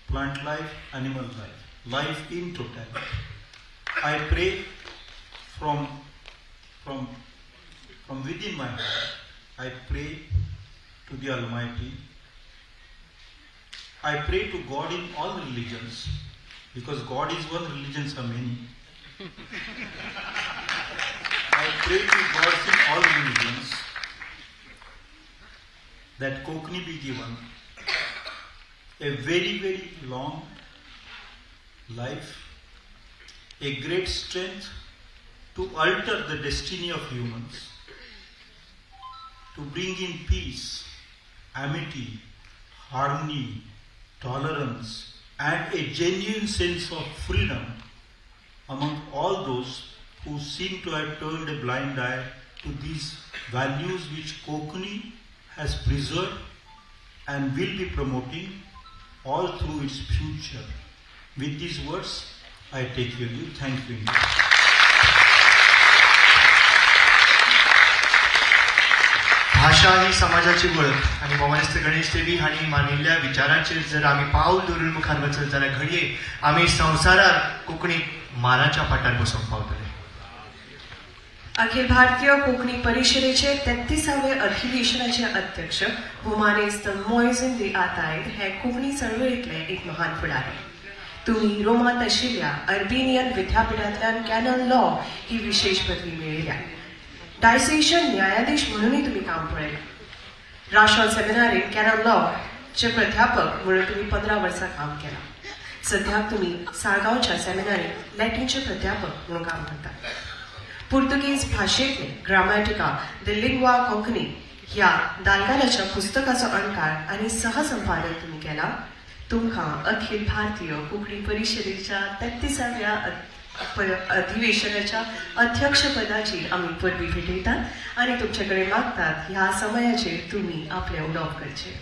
plant life, animal life, life in totality. I pray from within my heart, I pray to the Almighty. I pray to God in all religions, because God is one, religions are many. I pray to God in all religions that Konkani be given a very, very long life, a great strength to alter the destiny of humans, to bring in peace, amity, harmony, tolerance, and a genuine sense of freedom among all those who seem to have turned a blind eye to these values which Konkani has preserved and will be promoting all through its future. With these words, I take your leave. Thank you. भाषा ही समाजाची वळख आणि मोमास्त गणेश देवी हांणी मानिल्ल्या विचारांचेर जर आमी पावल दवरून मुखार वचत जाल्यार घडये आमी संवसाराक कोंकणी मानाच्या पाटार बसोवंक पावतले. अखिल भारतीय कोंकणी परिषदेचे 33वे अधिवेशनाचे अध्यक्ष हुमानिस्ट मोइझीन दी आतायद हे कोंकणी चळवळीतले एक महान फुडारी. तुम्ही रोमांत आशिल्ल्या अर्बेनियन विद्यापीठांतल्यान कॅनन लॉ ही विशेष पदवी मेळयल्या. डायसेशन न्यायाधीश म्हणूनही तुम्ही काम पळयलां. राष्ट्रीय सेमिनारीत कॅनन लॉचे प्राध्यापक म्हणून तुम्ही 15 वर्सां काम केलां. सध्याक तुम्ही साळगांवच्या सेमिनारीत लॅटिनचे प्राध्यापक म्हणून काम करता. पुर्तुगीज भाषेतले ग्रामॅटिका द लिंग्वा कोंकणी ह्या दालगालाच्या पुस्तकाचो अणकार आणि सहसंपादक तुम्ही केला. तुमकां अखिल भारतीय कोंकणी परिषदेच्या 33व्या अधिवेशनाच्या अध्यक्षपदाची आम्ही पदवी भेटयतात आणि तुमच्याकडे मागतात ह्या समयाचेर तुम्ही आपले उलोवप करचे.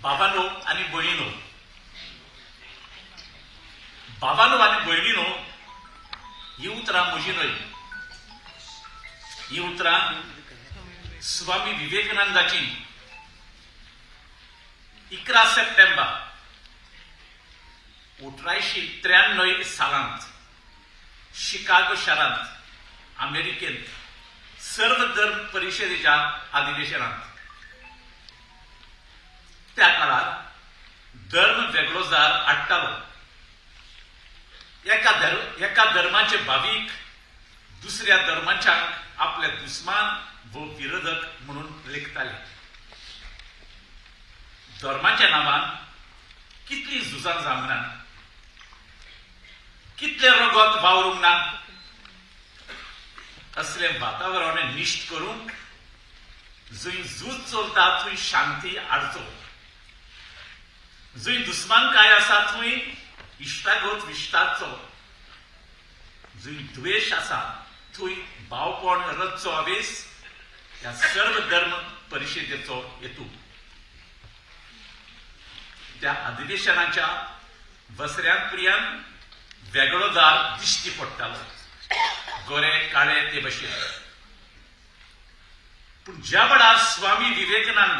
बाबांनो आणि भयणीनो, बाबांनो आणि भयणीनो, ही उतरां म्हजी न्हय. ही उतरां स्वामी विवेकानंदाची 11 सप्टेंबर 1893 सालांत शिकागो शारांत अमेरिकेंत सर्व धर्म परिशदेच्या अधिवेशनांत. त्या काळात धर्म वेगळो जार हाडटालो. एका धर्माचे भावीक दुसऱ्या धर्मांच्याक आपले दुस्मान व विरोधक म्हणून लेखताले. धर्माच्या नांवान कितली झुजां जावंक ना, कितले रगत वावरूंक ना. असले वातावरण निश्ट करूंक जंय झूज चलता थंय शांती हाडचो. जंय दुस्मानकाय आसा थंय इश्टागत विश्तारचो. जंय द्वेष आसा थंय भावपण रचचो हावेस ह्या सर्व धर्म परिशदेचो हेतू. त्या अधिवेशनाच्या वसऱ्यान प्रियान वेगळो दार दिश्टी पडटालो, गोरे काळे ते भशेन. पूण ज्या वेळार स्वामी विवेकानंद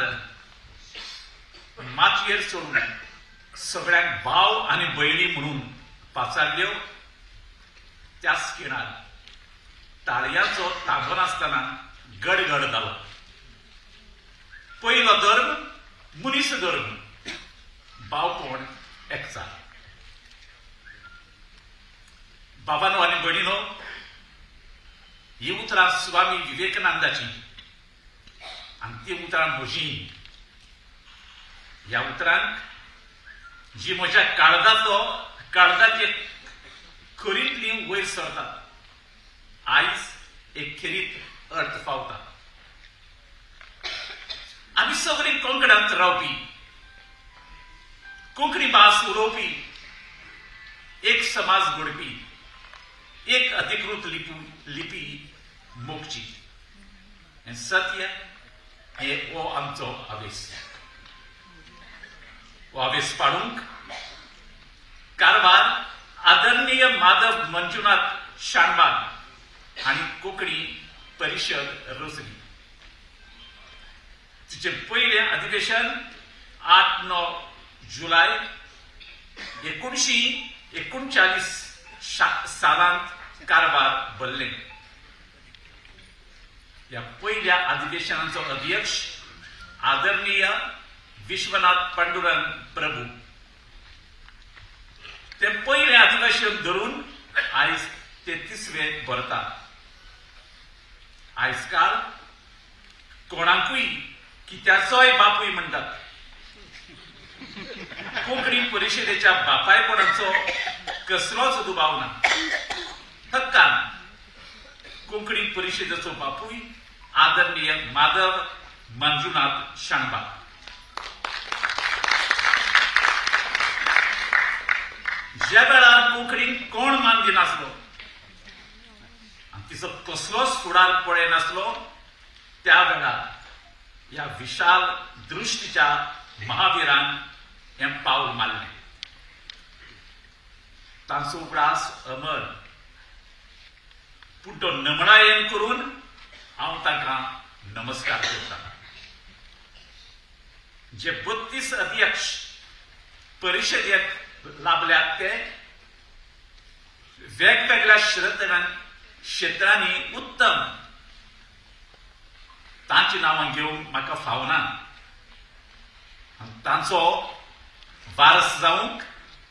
मातयेर चडून सगळ्यांक भाव आनी भयणी म्हणून पाचारल्यो, त्याच खिणार ताळयांचो ताबो नासतना गडगड जालो. पयलो धर्म मनीस धर्म, भावपण एकचार. बाबांनो आनी भयणीनो, ही उतरां स्वामी विवेकानंदाची आनी ती उतरां म्हजी. ह्या उतरांक जी म्हज्या काळजाचे खरींतली वयर सरता, आयज एक खेरीत अर्थ पावता. आमी सगळीं कोंकणांत रावपी, कोंकणी भास उलोवपी, एक समाज घडपी, एक अधिकृत लिपी मोगची. हें सत्य, हें हो आमचो आवेस. हो आवेस पाडूंक कारवार आदरणीय माधव मंजुनाथ शाणबाग आनी कोंकणी परिशद रचली. तिचे पयले अधिवेशन 8-9 जुलय 1939 सालांत कारवार भरलें. ह्या पयल्या अधिवेशनाचो अध्यक्ष आदरणीय विश्वनाथ पांडुरंग प्रभू. ते पयले अधिवेशन धरून आयज 33वें भरता. आयज काल कोणाकूय कित्याचोय बापूय म्हणटात. कोंकणी परिशदेच्या बापायपणाचो कसलोच दुबाव ना. हक्कान कोंकणी परिशदेचो बापूय आदरणीय माधव मंजुनाथ शाणबाग. ज्या वेळार कोंकणीक कोण मान दिनासलो आनी तिचो कसलोच फुडार पळय नासलो, त्या वेळार ह्या विशाल दृश्टीच्या महावीरान हें पावल मारलें. तांचो उगडास अमर. पूण तो नमळायेन करून हांव ताका नमस्कार करता. जे 32 अध्यक्ष परिशदेक लाभल्यात ते वेगवेगळ्या क्षेत्रांनी उत्तम. तांची नांवां घेवंक म्हाका फावना. तांचो वारस जावंक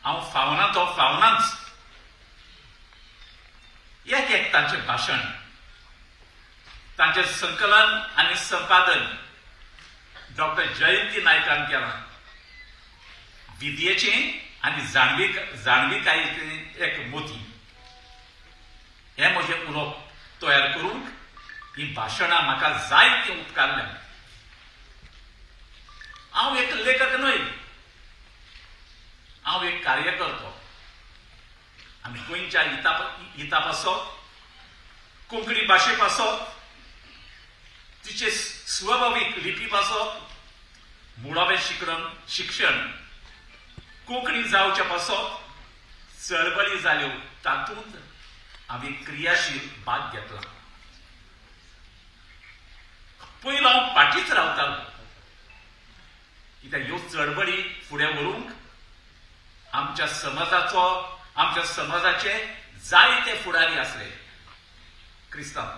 हांव फावना तो फावनाच. एक तांचें भाशण, तांचें संकलन आनी संपादन डॉक्टर जयंती नायकान केला विद्येचे आणि जाणविकायेचे एक मोती हे म्हजे उलोवप तयार करूंक ही भाशणां म्हाका जायती उपकारल्या. हांव एक लेखक न्हय, हांव एक कार्यकर्तो. आमी गोंयच्या हिता पासत कोंकणी भाशे पासत तिचे स्वाभावीक लिपी पासत मुळावें शिक्षण कोंकणी जावच्या पासत चळवळी जाल्यो तातूंत आमी क्रियाशील भाग घेतला. पयलो हांव फाटीच रावतालो कित्याक ह्यो चळवळी फुडें व्हरूंक आमच्या समाजाचे जायते फुडारी आसले क्रिस्तांव.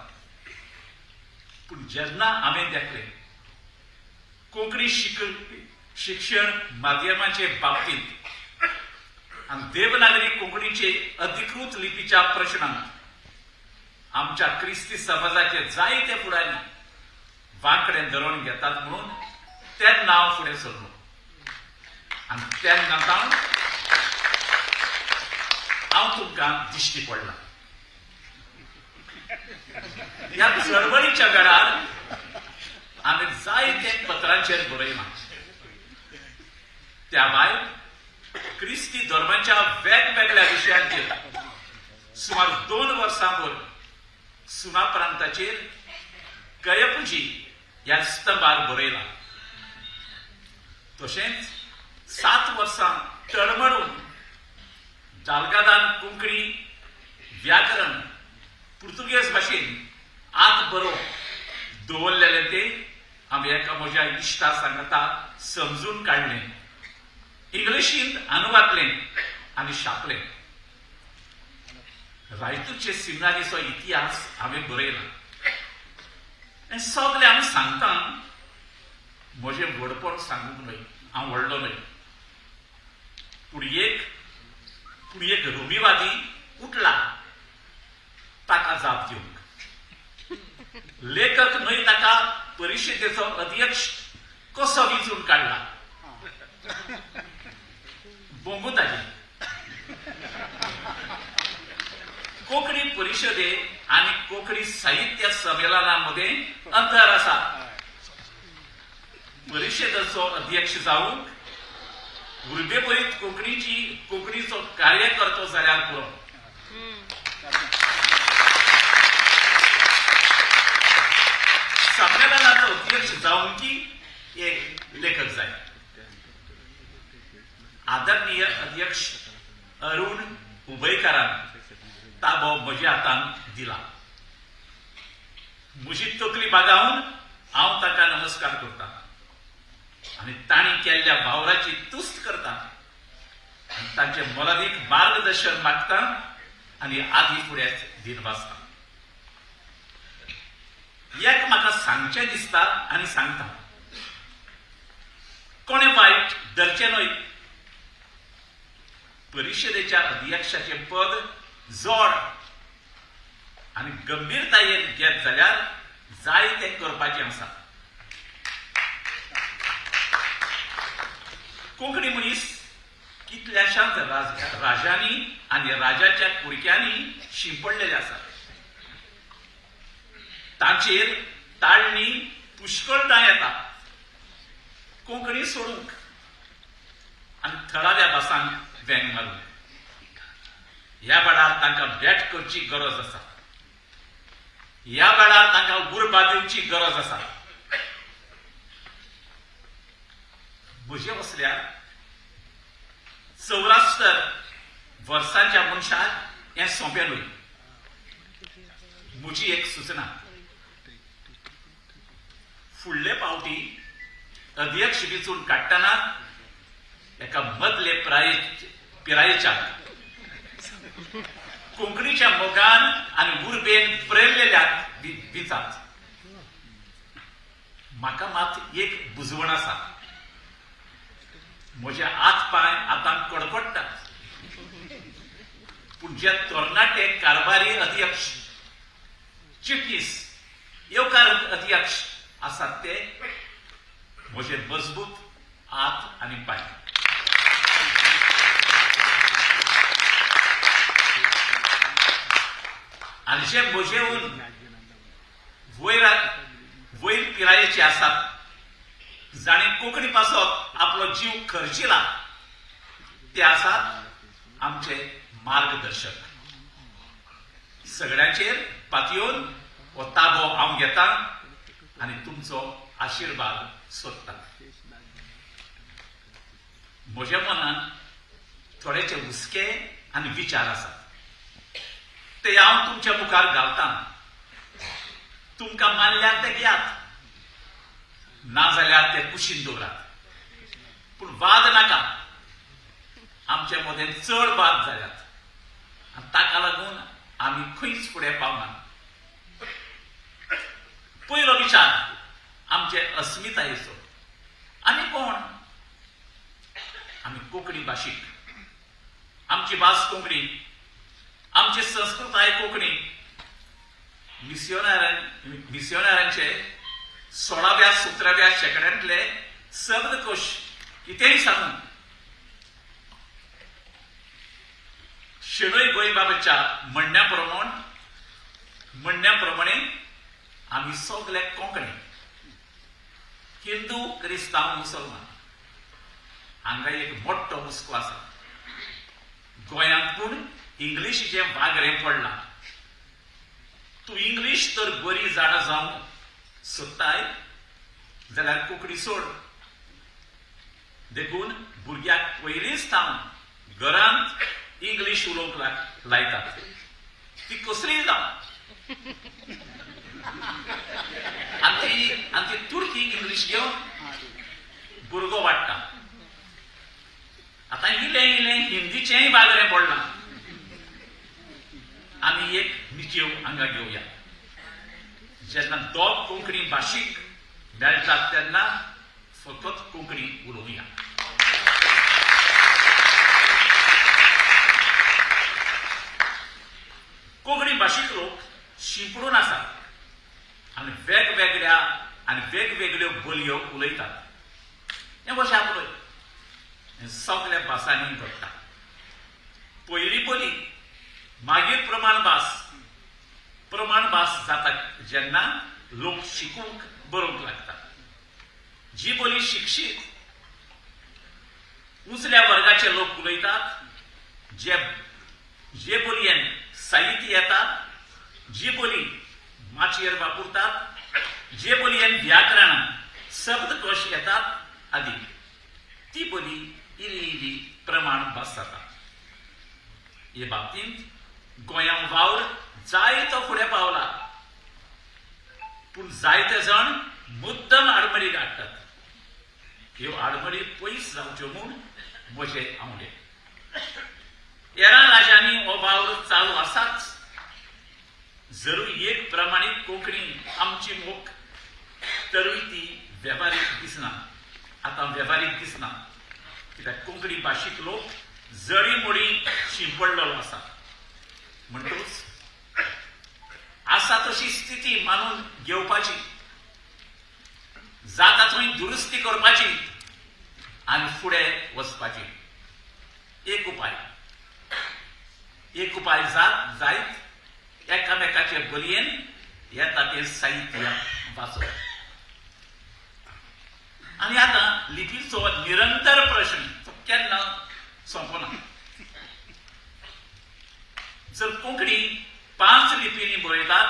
पूण जेन्ना हांवें देखलें कोंकणी शिक्षण माध्यमाचे बाबतींत आनी देवनागरी कोंकणीचे अधिकृत लिपीच्या प्रश्नांत आमच्या क्रिस्ती समाजाचे जायते फुडारी वांकडें धरून घेतात म्हणून तेन्ना हांव फुडें सरलो. आनी तेन्ना हांव तुमकां दिश्टी पडलां. ह्या चळवळीच्या वेळार आमी जायते पत्रांचेर बरयलां. त्या भायर क्रिस्ती धर्माच्या वेगवेगळ्या विशयांचेर सुमार 2 वर्सां भर सुना प्रांताचेर कयपुजी ह्या स्तंभार बरयलां. तशेंच 7 वर्सां तळमळून जालगादान कोंकणी व्याकरण पुर्तुगेज भाशेन आत बरोवप दवरलेले ते आमी एका म्हज्या इश्टा सांगता समजून काडलें, इंग्लिशींत अनुवादलें आनी छापलें. रायतूचे सिनारीचो इतिहास हांवें बरयला. हें सगळें हांव सांगता म्हजें व्हडपण सांगूंक न्हय, हांव व्हडलो न्हय. पूण एक रुमीवादी उठला ताका जाप दिवंक. लेखक न्हय ताका परिशदेचो अध्यक्ष कसो विचून काडला. बोंगू ताजी कोंकणी परिशदे आणि कोंकणी साहित्य संमेलनामध्ये अंतर आसा. परिशदेचो अध्यक्ष जावून उर्बेभरीत कोंकणीचो कार्यकर्तो जाल्यार पुरो. संमेलनाचो अध्यक्ष जावून की एक लेखक जाय. आदरणीय अध्यक्ष अरुण उबयकारान ताबो म्हज्या हातांत दिला. म्हजी तकली बागावून हांव ताका नमस्कार करता आनी तांणी केल्ल्या वावराची तुस्त करता आनी तांचे मोलादीक मार्गदर्शन मागता आनी आदी फुडें दिन वाचता. एक म्हाका सांगचें दिसता आनी सांगता. कोणें वायट धरचें न्हय. परिशदेच्या अध्यक्षाचे पद जोड आनी गंभीरतायेन घेत जाल्यार जायतें करपाचें आसा. कोंकणी मनीस कितल्याशांच राजांनी आनी राजाच्या कुडक्यांनी शिंपडलेले आसात. तांचेर ताळणी पुष्कळटाय येता कोंकणी सोडूंक आनी थळाव्या भासांक वेंग मारूंक. ह्या वेळार तांकां भेट करची गरज आसा. ह्या वेळार तांकां उर्बा दिवची गरज आसा. म्हजे वसल्यार 74 वर्सांच्या मनशाक हें सोंपें न्हय. म्हजी एक सुचना. फुडले फावटी अध्यक्ष वेंचून काडटना एका मदले पिरायेच्या कोंकणीच्या मोगान आनी उर्बेन प्रेरलेल्याक विचार. म्हाका मात एक बुजवण आसा. म्हजे हात पांय आतां कडकडटात. पूण जे तरणाटे कारभारी अध्यक्ष चिटणीस येवकार अध्यक्ष आसात ते म्हजे मजबूत हात आनी पाय. आनी जे म्हजेहून वयर पिरायेचे आसात, जाणी कोंकणी पासत आपलो जीव खर्चिला, ते आसात आमचे मार्गदर्शक. सगळ्यांचेर पातयेवन हो ताबो हांव घेतां आनी तुमचो आशिर्वाद सोदतां. म्हज्या मनान थोडेशे हुस्के आनी विचार आसात, ते हांव तुमच्या मुखार घालतां. तुमकां मानल्यार ते घेयात, नाजाल्यार ते कुशीन दवरात. पूण वाद नाका. आमचे मदें चड वाद जाल्यात आनी ताका लागून आमी खंयच फुडें पावना. पयलो विचार आमचे अस्मितायेचो. आमी कोण? आमी कोंकणी भाशीक. आमची भास कोंकणी, आमची संस्कृताय कोंकणी. मिस्योनारांचे 16व्या-17व्या शेंकड्यांतले शब्दकोश कितेंय सांगून शेणोय गोंयबाबाच्या म्हणण्या प्रमाणे आमी सगळे कोंकणी. हिंदू, क्रिस्तांव, मुसलमान हांगा एक मोठो हुस्को आसा. गोंयांत पूण इंग्लिशीचें वागरें पडलां. तूं इंग्लीश तर बरी जाणा जावंक सोदताय जाल्यार कोंकणी सोड. देखून भुरग्याक पयलींच थावन घरांत इंग्लीश उलोवंक लायतात. ती कसलीय जावं. आनी ती तुरकी इंग्लीश घेवन भुरगो वाडटा. आतां इलें हिंदीचेंय वागरें पडलां. आमी एक नित्यो हांगा घेवया. जेन्ना दोग कोंकणी भाशीक मेळटात तेन्ना फकत कोंकणी उलोवया. कोंकणी भाशीक लोक शिंपडून आसात आनी वेगवेगळ्यो बोलयो उलयतात. हें कशें आपलय? हें सगळ्या भासांनी घडटा. पयली बोली, मागीर प्रमाण भास जाता जेन्ना लोक शिकूंक बरोवंक लागतात. जी बोली शिक्षीत उंचल्या वर्गाचे लोक उलयतात, जे बोलयेन साहित्य येता, जी बोली माचयेर वापरतात, जे बोलयेन व्याकरण शब्दकोश येतात आदी, ती बोली इल्ली प्रमाण भास जाता. हे बाबतींत गोंयांत वावर जायतो फुडें पावला. पूण जायते जण मुद्दम आडमेळी काडटात. ह्यो आडमेळी पयस जावच्यो म्हूण म्हजें आवडे. हेरां राज्यांनी हो वावर चालू आसाच. जरूय एक प्रमाणीत कोंकणी आमची मोख, तरूय ती वेव्हारीक दिसना. आतां वेव्हारीक दिसना, कित्याक कोंकणी भाशीक लोक जडी मोडी शिंपडलेलो आसा. म्हणटूच आसा तशी स्थिती मानून घेवपाची, जाता थंय दुरुस्ती करपाची आनी फुडें वचपाची. एक उपाय जायत एकामेकाचे बोलयेन येता तें साहित्य वाचप. आनी आतां लिपीचो निरंतर प्रश्न तो केन्ना सोंपना. जर कोंकणी 5 लिपींनी बरयतात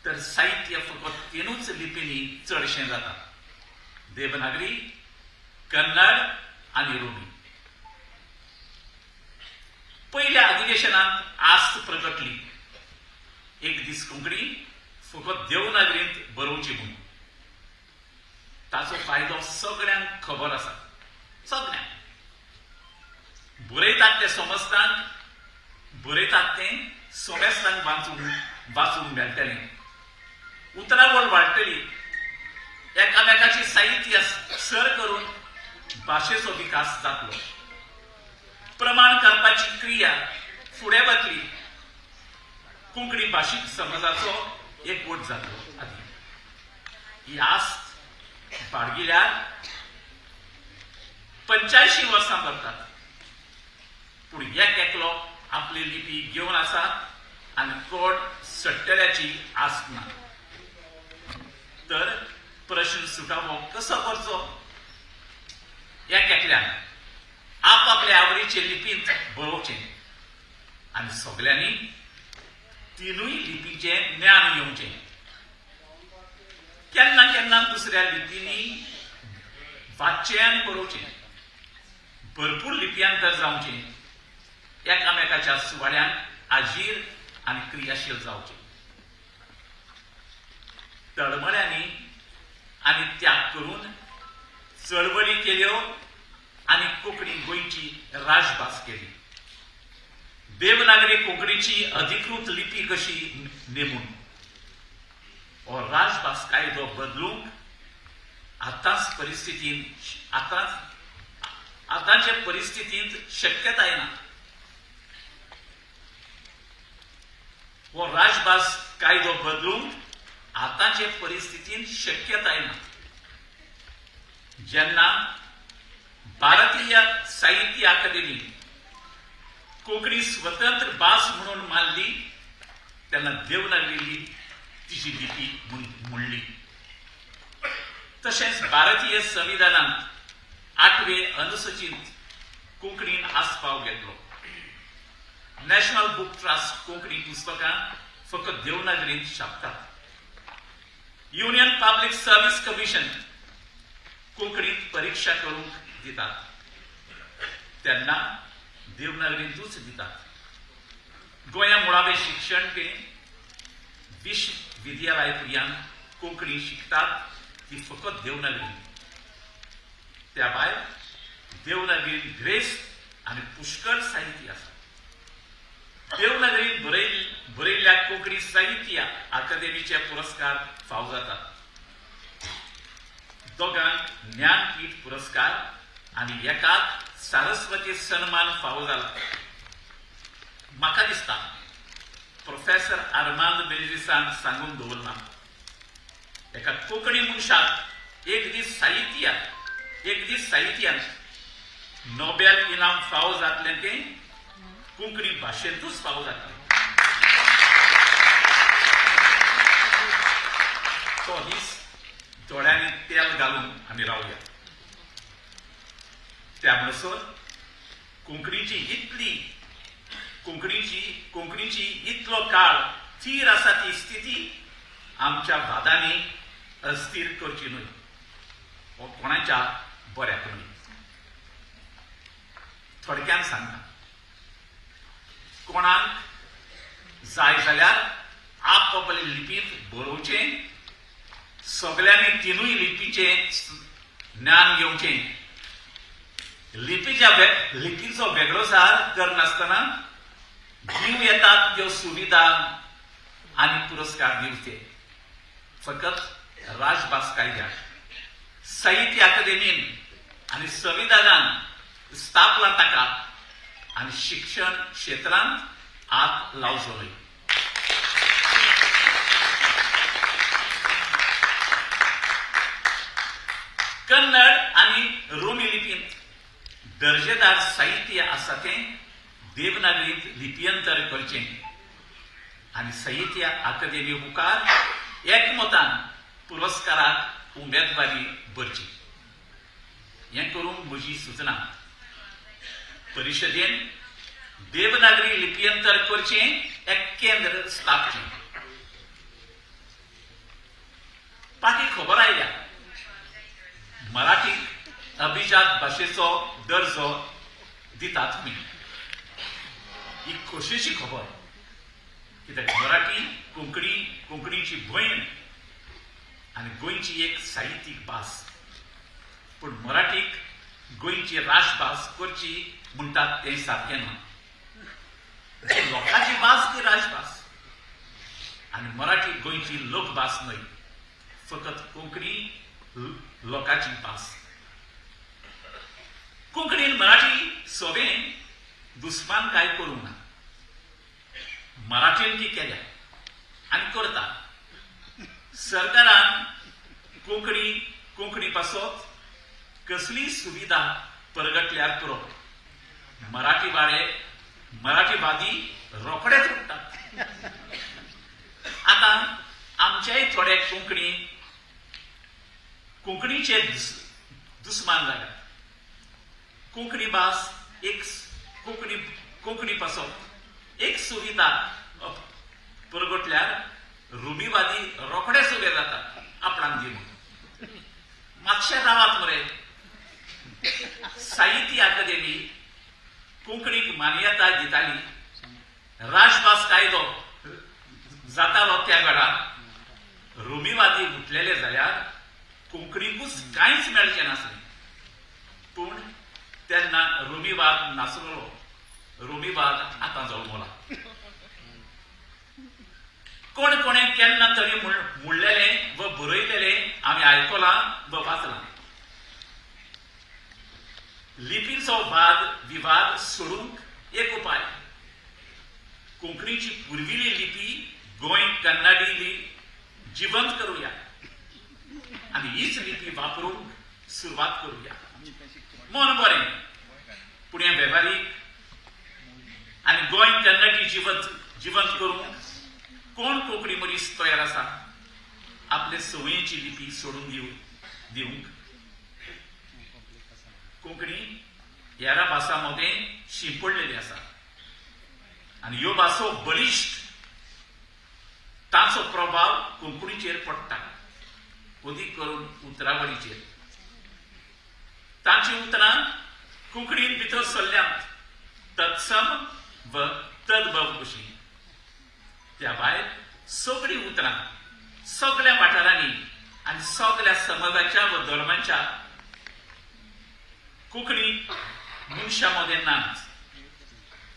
तर साहित्य फकत 3च लिपींनी चडशें जाता. देवनागरी, कन्नड आनी रोमी. पयल्या अधिवेशनांत आस्त प्रगटली, एक दीस कोंकणी फकत देवनागरींत बरोवची म्हणून. ताचो फायदो सगळ्यांक खबर आसा. सगळ्यांक बरयतात ते समजतांक, बरयतात तें सोबेस्तांक वाचूंक मेळटलें. उतरावळ वाडटली. एकामेकाची साहित्य सर करून भाशेचो विकास जातलो. प्रमाण करपाची क्रिया फुडें वतली. कोंकणी भाशीक समाजाचो एकवट जातलो. ही आस्त बाळगिल्यार 85 वर्सां भरतात पूण एकलो आपली लिपी घेवन आसा आनी कोड सट्टल्याची आस ना. तर प्रश्न सुटावो कसो करचो? एकल्यान आपापल्या आवडीचे लिपींत बरोवचें आनी सगळ्यांनी तिनूय लिपीचे ज्ञान घेवचें. केन्ना केन्ना दुसऱ्या लिपींनी वाचचें आनी बरोवचें. भरपूर लिपयांतर जावचें. एकामेकाच्या सुवाळ्यांक आजीर आनी क्रियाशील जावचें. तळमळ्यांनी आनी त्याग करून चळवळी केल्यो आनी कोंकणी गोंयची राजभास केली. देवनागरी कोंकणीची अधिकृत लिपी कशी नेमून हो राजभास कायदो बदलूंक आतांचे परिस्थितींत शक्यताय ना. हो राजभास कायदो बदलूंक आतांचे परिस्थितींत शक्यताय ना. जेन्ना भारतीय साहित्य अकादेमी कोंकणी स्वतंत्र भास म्हणून मानली तेन्ना देवनागरी तिची लिपी म्हणली. तशेंच भारतीय संविधानांत 8वे अनुसूचीत कोंकणीन आस्पाव घेतलो. नॅशनल बुक ट्रस्ट कोंकणी पुस्तकां फकत देवनागरींत छापतात. युनियन पब्लीक सर्व्हिस कमिशन कोंकणीत परीक्षा करूंक दितात तेन्ना देवनागरींतूच दितात. गोंया मुळावें शिक्षण ते विश्वविद्यालय पर्यंत कोंकणी शिकतात ती फकत देवनागरी. त्या भायर देवनागरींत ग्रेस्त आनी पुष्कळ साहित्य आसा. देवनागरींत बरयल्ल्या कोंकणी साहित्य अकादेमीचे पुरस्कार फावो जातात. दोगांक ज्ञानपीठ पुरस्कार आनी एकाक सारस्वती सन्मान फावो जाला. म्हाका दिसता प्रोफेसर आर्मांद बेल्जिसान सांगून दवरला एका कोंकणी मनशाक एक दीस साहित्यान नोबेल इनाम फावो जातलें तें कोंकणी भाशेंतूच फावो जातलें. तो दीस दोळ्यांनी तेल घालून आमी रावया. त्या म्हणसर कोंकणीची इतलो काळ थीर आसा ती स्थिती आमच्या वादांनी अस्थिर करची न्हय. हो कोणाच्या बऱ्याक न्हय. थोडक्यान सांगता कोणाक जाय जाल्यार आपापले लिपींत बरोवचें. सगळ्यांनी तिनूय लिपीचे ज्ञान घेवचें. लिपीचो वेगळोसार करनासतना दिव येतात त्यो सुविधा आनी पुरस्कार दिवचे. फकत राजभास कायद्याक साहित्य अकादेमीन आनी संविधानान स्थापला ताका आनी शिक्षण क्षेत्रांत हात लावचो न्हय. कन्नड आनी रोमी लिपींत दर्जेदार साहित्य आसा तें देवनागरींत लिपयंतर करचें आनी साहित्य अकादेमी मुखार एकमतान पुरस्काराक उमेदवारी भरची. हें करूंक म्हजी सूचना. परिशदेन देवनागरी लिपयंतर करचें एक केंद्र स्थापचें. पाटी खबर आयल्या मराठीक अभिजात भाशेचो दर्जो दितात तुमी. ही खोशेची खबर. कित्याक मराठी कोंकणीची भयण आनी गोंयची एक साहित्यीक भास. पूण मराठीक गोंयची राजभास करची म्हणटात तें सारकें ना. लोकांची भास ती राजभास आनी मराठी गोंयची लोकभास न्हय. फकत कोंकणी लोकांची भास. कोंकणीन मराठी सोबेन दुस्मान काय करूंक ना. मराठीन ती केल्या आनी करता. सरकारान कोंकणी कोंकणी पासत कसली सुविधा परगटल्यार पुरो मराठीवादी रोखडेच उठतात. आता आमच्याही थोडे कोंकणीचे दुस्मान जाल्यात. कोंकणी भास एक कोंकणी पासत एक सुविधा परगटल्यार रुमीवादी रोखडेच उबे जातात आपणाक दिवन. मातशे रावात मरे. साहित्य अकादेमी कोंकणीक मान्यता दिताली. राजभास कायदो जातालो त्या वेळार रुमीवादी उठलेले जाल्यार कोंकणीकूच कांयच मेळचें नासलें. पूण तेन्ना रुमीवाद नासलो. रुमीवाद आतां जल्मला. कोणे केन्ना तरी म्हणलेले व बरयलेले आमी आयकलां व वाचलां. लिपीचो वाद विवाद सोडूंक एक उपाय. कोंकणीची पुर्विली लिपी गोंय कन्नडी जिवंत करूया आनी हीच लिपी वापरूंक सुरवात करूया. मन बरें पूण हें वेव्हारीक आनी गोंय कन्नडी जिवंत करूंक कोण कोंकणी मनीस तयार आसा आपले संवयेची लिपी सोडून दिवंक? कोंकणी हेरा भासा मदें शिंपडलेली आसा आनी ह्यो भासो बलिश्ट. तांचो प्रभाव कोंकणीचेर पडटा, अदीक करून उतरावळीचेर. तांची उतरां कोंकणीन भितर सरल्यांत तत्सम व तद्भव कशी. त्या भायर सगळीं उतरां सगळ्या वाठारांनी आनी सगळ्या समाजाच्या व धर्मांच्या कोंकणी मनशा मदें नात.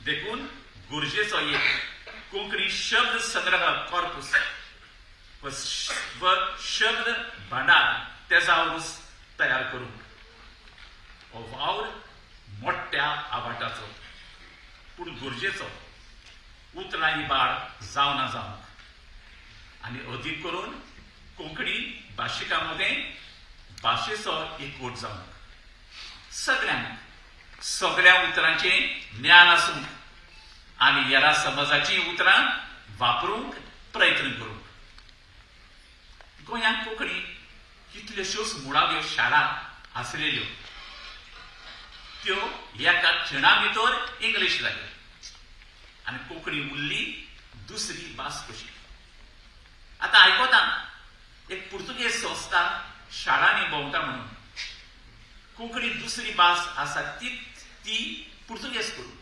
देखून गरजेचो एक कोंकणी शब्द संग्रह कॉर्पस व शब्द भांडार तेजा उरूस तयार करूंक. हो वावर मोठ्या आवाठाचो पूण गरजेचो. उतरां इबाड जावं ना जावंक आनी अदीक करून कोंकणी भाशिकां मदें भाशेचो एकवट जावंक. सगळ्यांक सगळ्या उतरांचें ज्ञान आसूंक आनी हेरा समाजाची उतरां वापरूंक प्रयत्न करूंक. गोंयांत कोंकणी कितल्योश्योच मुळाव्यो शाळा आसलेल्यो त्यो एका क्षणा भितर इंग्लीश जाल्यो आनी कोंकणी उरली दुसरी भास कशी. आतां आयकता एक पुर्तुगेज संस्था शाळांनी भोंवता म्हणून कोंकणी दुसरी भास आसा ती पुर्तुगेज करूं.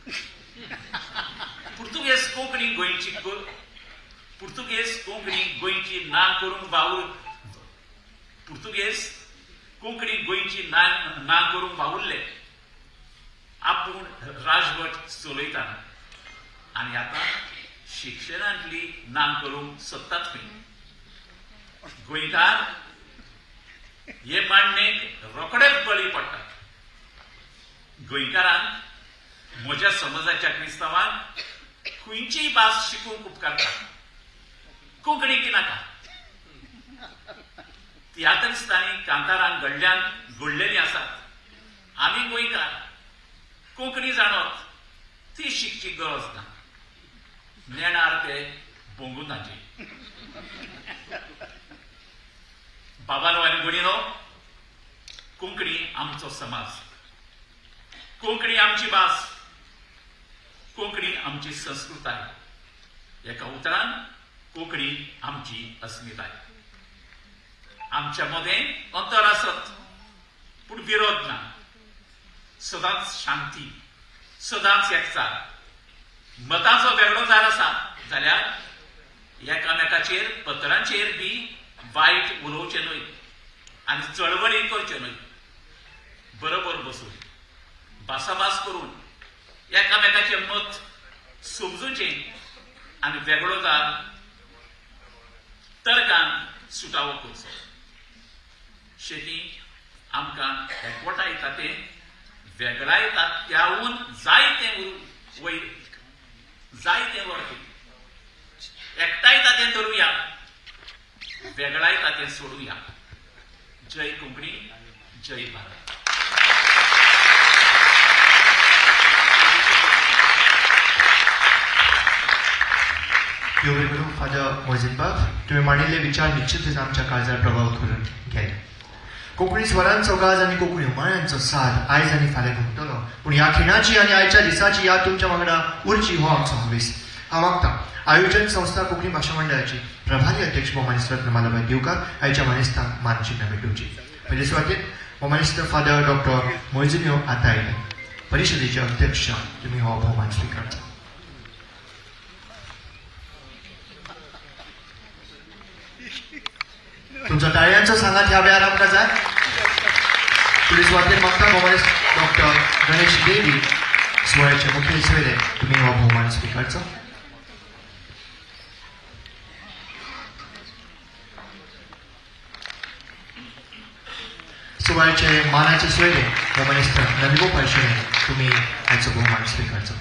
पुर्तुगेज कोंकणी गोंयची ना करूंक वावुरले. आपूण राजवट चलयता आनी आतां शिक्षणांतली ना करूंक सोदतात खंय. गोंयकार हे मांडणेक रोखडेच बळी पडटात. गोंयकारांक म्हज्या समाजाच्या क्रिस्तांवांक खंयचीय भास शिकूंक उपकारता, कोंकणी की नाका. तियात्रिस्तांनी कांतारांक घडलेलीं आसात. आमी गोंयकार कोंकणी जाणत ती शिकची गरज ना. नेणार ते बोंगुनाचे. बाबानो आनी भयणीनो, कोंकणी आमचो समाज, कोंकणी आमची भास, कोंकणी आमची संस्कृताय. एका उतरान कोंकणी आमची अस्मिताय. आमच्या मदें अंतर आसत पूण विरोध ना. सदांच शांती, सदांच एकचार. मतांचो वेगळो जार आसा जाल्यार एकामेकाचेर पत्रांचेर बी वायट उलोवचें न्हय आनी चळवळी करच्यो न्हय. बरोबर बसून भासाभास करून एकामेकाचें मत समजुचें आनी वेगळो जार तर्कान सुटावो करचो. शेती आमकां एकवटाय येता तें वेगळाय येता त्याहून जायतें व्हरता. एकठांय येता तें धरुया, वेगळाय येता तें सोडुया. जय कोंकणी, जय भारत. योगेगुरू फादर मोजिनबाब, तुम्ही मांडिल्ले विचार निश्चितच आमच्या काळजार प्रभाव करून घ्याल. कोंकणी स्वरांचो गाज आणि कोंकणी उमाळ्यांचो साद आयज आणि फाल्यां घुमतलो, पूण ह्या खिणाची आणि आयच्या दिसाची याद तुमच्या वांगडा उरची हो आमचो हावेस. हांव मागतां आयोजन संस्था कोंकणी भाशा मंडळाची प्रभारी अध्यक्ष मोमानिस्त रत्नमालाबाई दिवकार आयच्या मानेस्तांक मानचिन्ह भेटोवची. पयले सुवातेर मोमानिस्त फादर डॉक्टर मोइजिन्यो आताय, परिशदेचे अध्यक्ष, तुम्ही हो भोवमान स्वीकारता. तुमचा टाळ्यांचा सांगात ह्या वेळार आमकां जाय. पुलीस वाटेर मागता मोमानिस्त डॉक्टर गणेश देवी, सुवाळ्याचे मुखेल सोयरे, तुम्ही हो भोवमान स्वीकारचा. सुवाळ्याचे मानाचे सोयरे मोमानिस्त नंदगोपाल शेणे, तुम्ही ह्याचो भोवमान स्वीकारचा.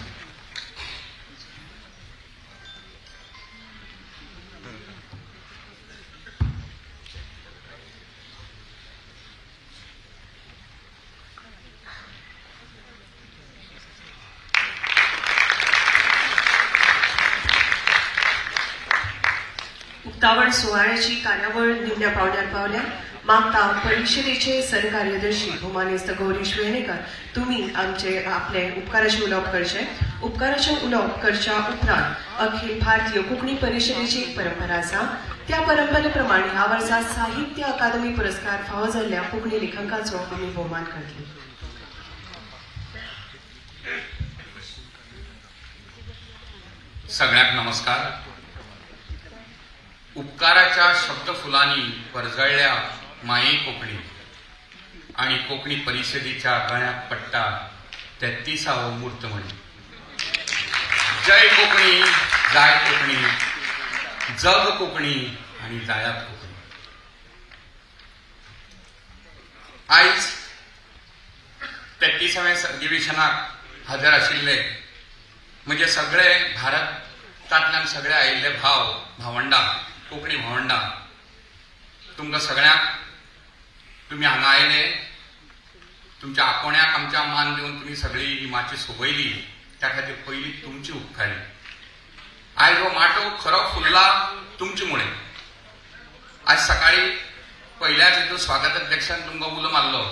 उक्तावण सुवाळ्याची कार्यावळ निमण्या पावण्यार पावल्या. मागता परिषदेचे सरकार्यदर्शी भोमानिस्त गौरीश वेर्णेकर, तुम्ही आपले उपकाराचे उलोवप करचे. उपकाराचे उलोवप करच्या उपरांत अखिल भारतीय कोंकणी परिषदेची एक परंपरा आसा. त्या परंपरे प्रमाणे ह्या वर्सा साहित्य अकादमी पुरस्कार फावो जाल्ल्या कोंकणी लेखकांचो आमी भोवमान करतले. सगळ्यांक नमस्कार. उपकाराच्या शब्दफुलांनी परजळल्या माये कोंकणी आणि कोंकणी परिषदेच्या गळ्यात पडटा 33वा मुहूर्तमणी. जय कोंकणी, जाय कोंकणी, जग कोंकणी आणि जायात कोंकणी. आयज 33व्या अधिवेशनाक हजर आशिल्ले म्हणजे सगळे भारतांतल्यान सगळे आयिल्ले भावंडां, कोंकणी भावंडां, तुमकां सगळ्यांक तुम्ही हांगा आयले, तुमच्या आपोण्याक आमच्या मान दिवन तुम्ही सगळी ही माची सोबयली, त्या खातीर पयली तुमची उपकारी. आयज हो माटो खरो फुल्ला तुमचे मुळे. आज सकाळी पहिल्याच हेतू स्वागत अध्यक्षान तुमकां उलो मारलो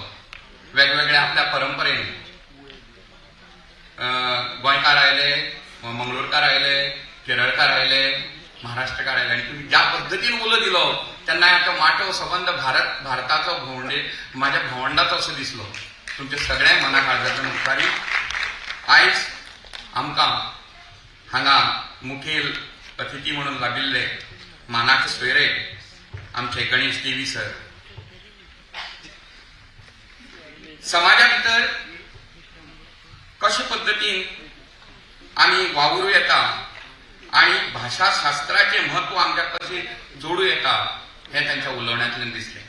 वेगवेगळ्या आपल्या परंपरेन. गोंयकार आयले, मंगळूरकार आयले, केरळकार आयले, महाराष्ट्रकार आयले, आणि तुम्ही ज्या पद्दतीन उलो दिलो तेन्ना तो माटो संबंध भारताचो भोवंडे माझ्या भोवंडाचो असो दिसलो. तुमचे सगळे मना काळजातून उपकारी. आयज आमकां हांगा मुखेल अतिथी म्हणून लाभिल्ले मानाचे सोयरे आमचे गणेश देवी सर. समाजा भितर कशे पद्दतीन आमी वावरूं येता आणि भाषाशास्त्राचे महत्व आमच्या कशें जोडूं येता हे त्यांच्या उलोवण्यांतल्यान दिसले.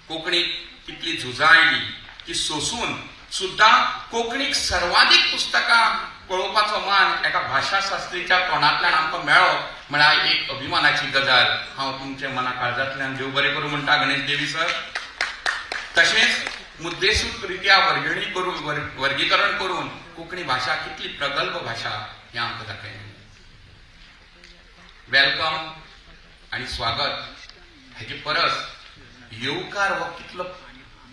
कोंकणीक कितली झुजां आयली की सोसून सुद्धा कोंकणीक सर्वाधिक पुस्तकां पळोवपाचो मान एका भाषाशास्त्रीच्या तोंडांतल्यान आमकां मेळ्ळो म्हळ्यार एक अभिमानाची गजाल. हांव तुमचे मना काळजांतल्यान देव बरें करूं म्हणटा गणेश देवी सर. तशेंच मुद्देसूद रित्या वर्गीकरण करून कोंकणी भाषा कितली प्रगल्भ भाषा हें आमकां दाखयलें. वेलकम आणि स्वागत हेची परस येवकार हो कितलो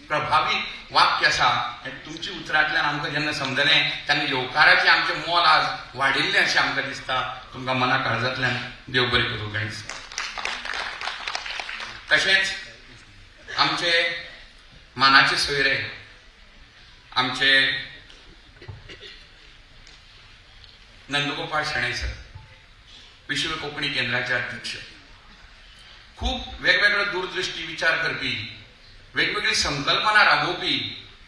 प्रभावी वाक्य आसा हें तुमच्या उतरांतल्यान आमकां जेन्ना समजलें तेन्ना येवकाराचें आमचें मोल आज वाडिल्लें अशें आमकां दिसता. तुमकां मना काळजांतल्यान देव बरें करूं गणेश. तशेंच आमचे मानाचे सोयरे आमचे नंदगोपाल शेणे सर, विश्व कोंकणी केंद्राचे अध्यक्ष. खूप वेगवेगळे दूरदृष्टी विचार करपी, वेगवेगळी संकल्पना राबोवपी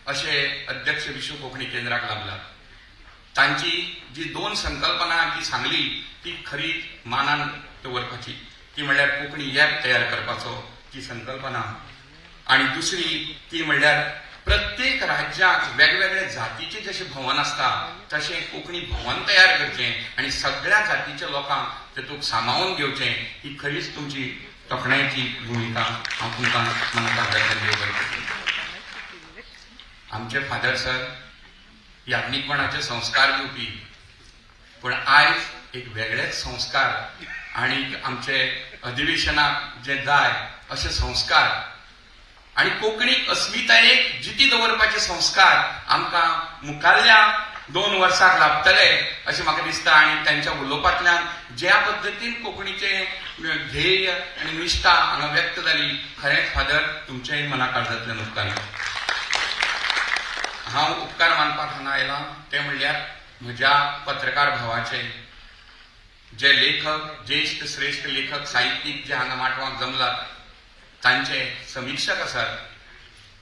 असे अध्यक्ष विश्व कोंकणी केंद्राक लाभला. तांची जी 2 संकल्पना जी सांगली ती खरी मानान दवरपाची, ती म्हणल्यार कोंकणी ॲप तयार करपाचो ती संकल्पना, आणि दुसरी ती म्हणल्यार प्रत्येक राज्यात वेगवेगळ्या जातीचे जसे भवन असता तसे कोंकणी भवन तयार करचे आणि सगळ्या जातीच्या लोकांक तेतूंत सामावून घेवचे. ही खरीच तुमची तोखणायची भूमिका हांव तुमकां मनांतल्यान देव बरें आमचे फादर सर याज्ञिकपणाचे संस्कार दिवपी, पण आयज एक वेगळेच संस्कार आणि आमचे अधिवेशनाक जे जाय असे संस्कार आणि कोंकणीक अस्मितायेक जिती दवरपाचे संस्कार आमकां मुखाल्ल्या 2 वर्सांक लाभतले अशें म्हाका दिसता. आणि त्यांच्या उलोवपांतल्यान ज्या पद्दतीन कोंकणीचे ध्येय आणि निश्ठा हांगा व्यक्त जाली, खरेंच फादर तुमच्याय मना काळजांतल्यान उपकार. हांव उपकार मानपाक हांगा आयलां ते म्हणल्यार म्हज्या पत्रकार भावाचे, जे लेखक, ज्येष्ठ श्रेष्ठ लेखक साहित्यीक जे हांगा माटवाक जमलात, तांचे समीक्षक आसात,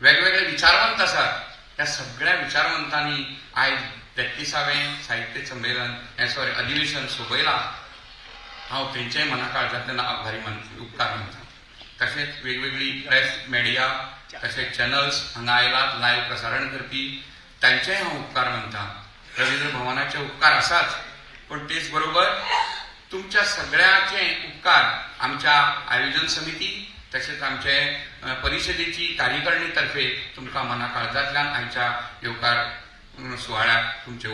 वेगवेगळे विचारवंत आसात, त्या सगळ्या विचारवंतांनी आयज 33वें साहित्य संमेलन अधिवेशन सोबयलां. हांव तेंचेय मना काळजांतल्यान आभारी उपकार मानता. तशेंच वेगवेगळी प्रेस मिडिया तशेंच चॅनल्स हांगा आयलात, लायव्ह प्रसारण करपी, तांचेय हांव उपकार मानता. रवींद्र भवनाचे उपकार आसाच, पण तेच बरोबर तुमच्या सगळ्याचे उपकार आमच्या आयोजन समिती तसेच आमचे परिशदेची कार्यकारिणी तर्फे तुमकां मना काळजांतल्यान आयच्या येवकार सुवाळ्याक तुमचे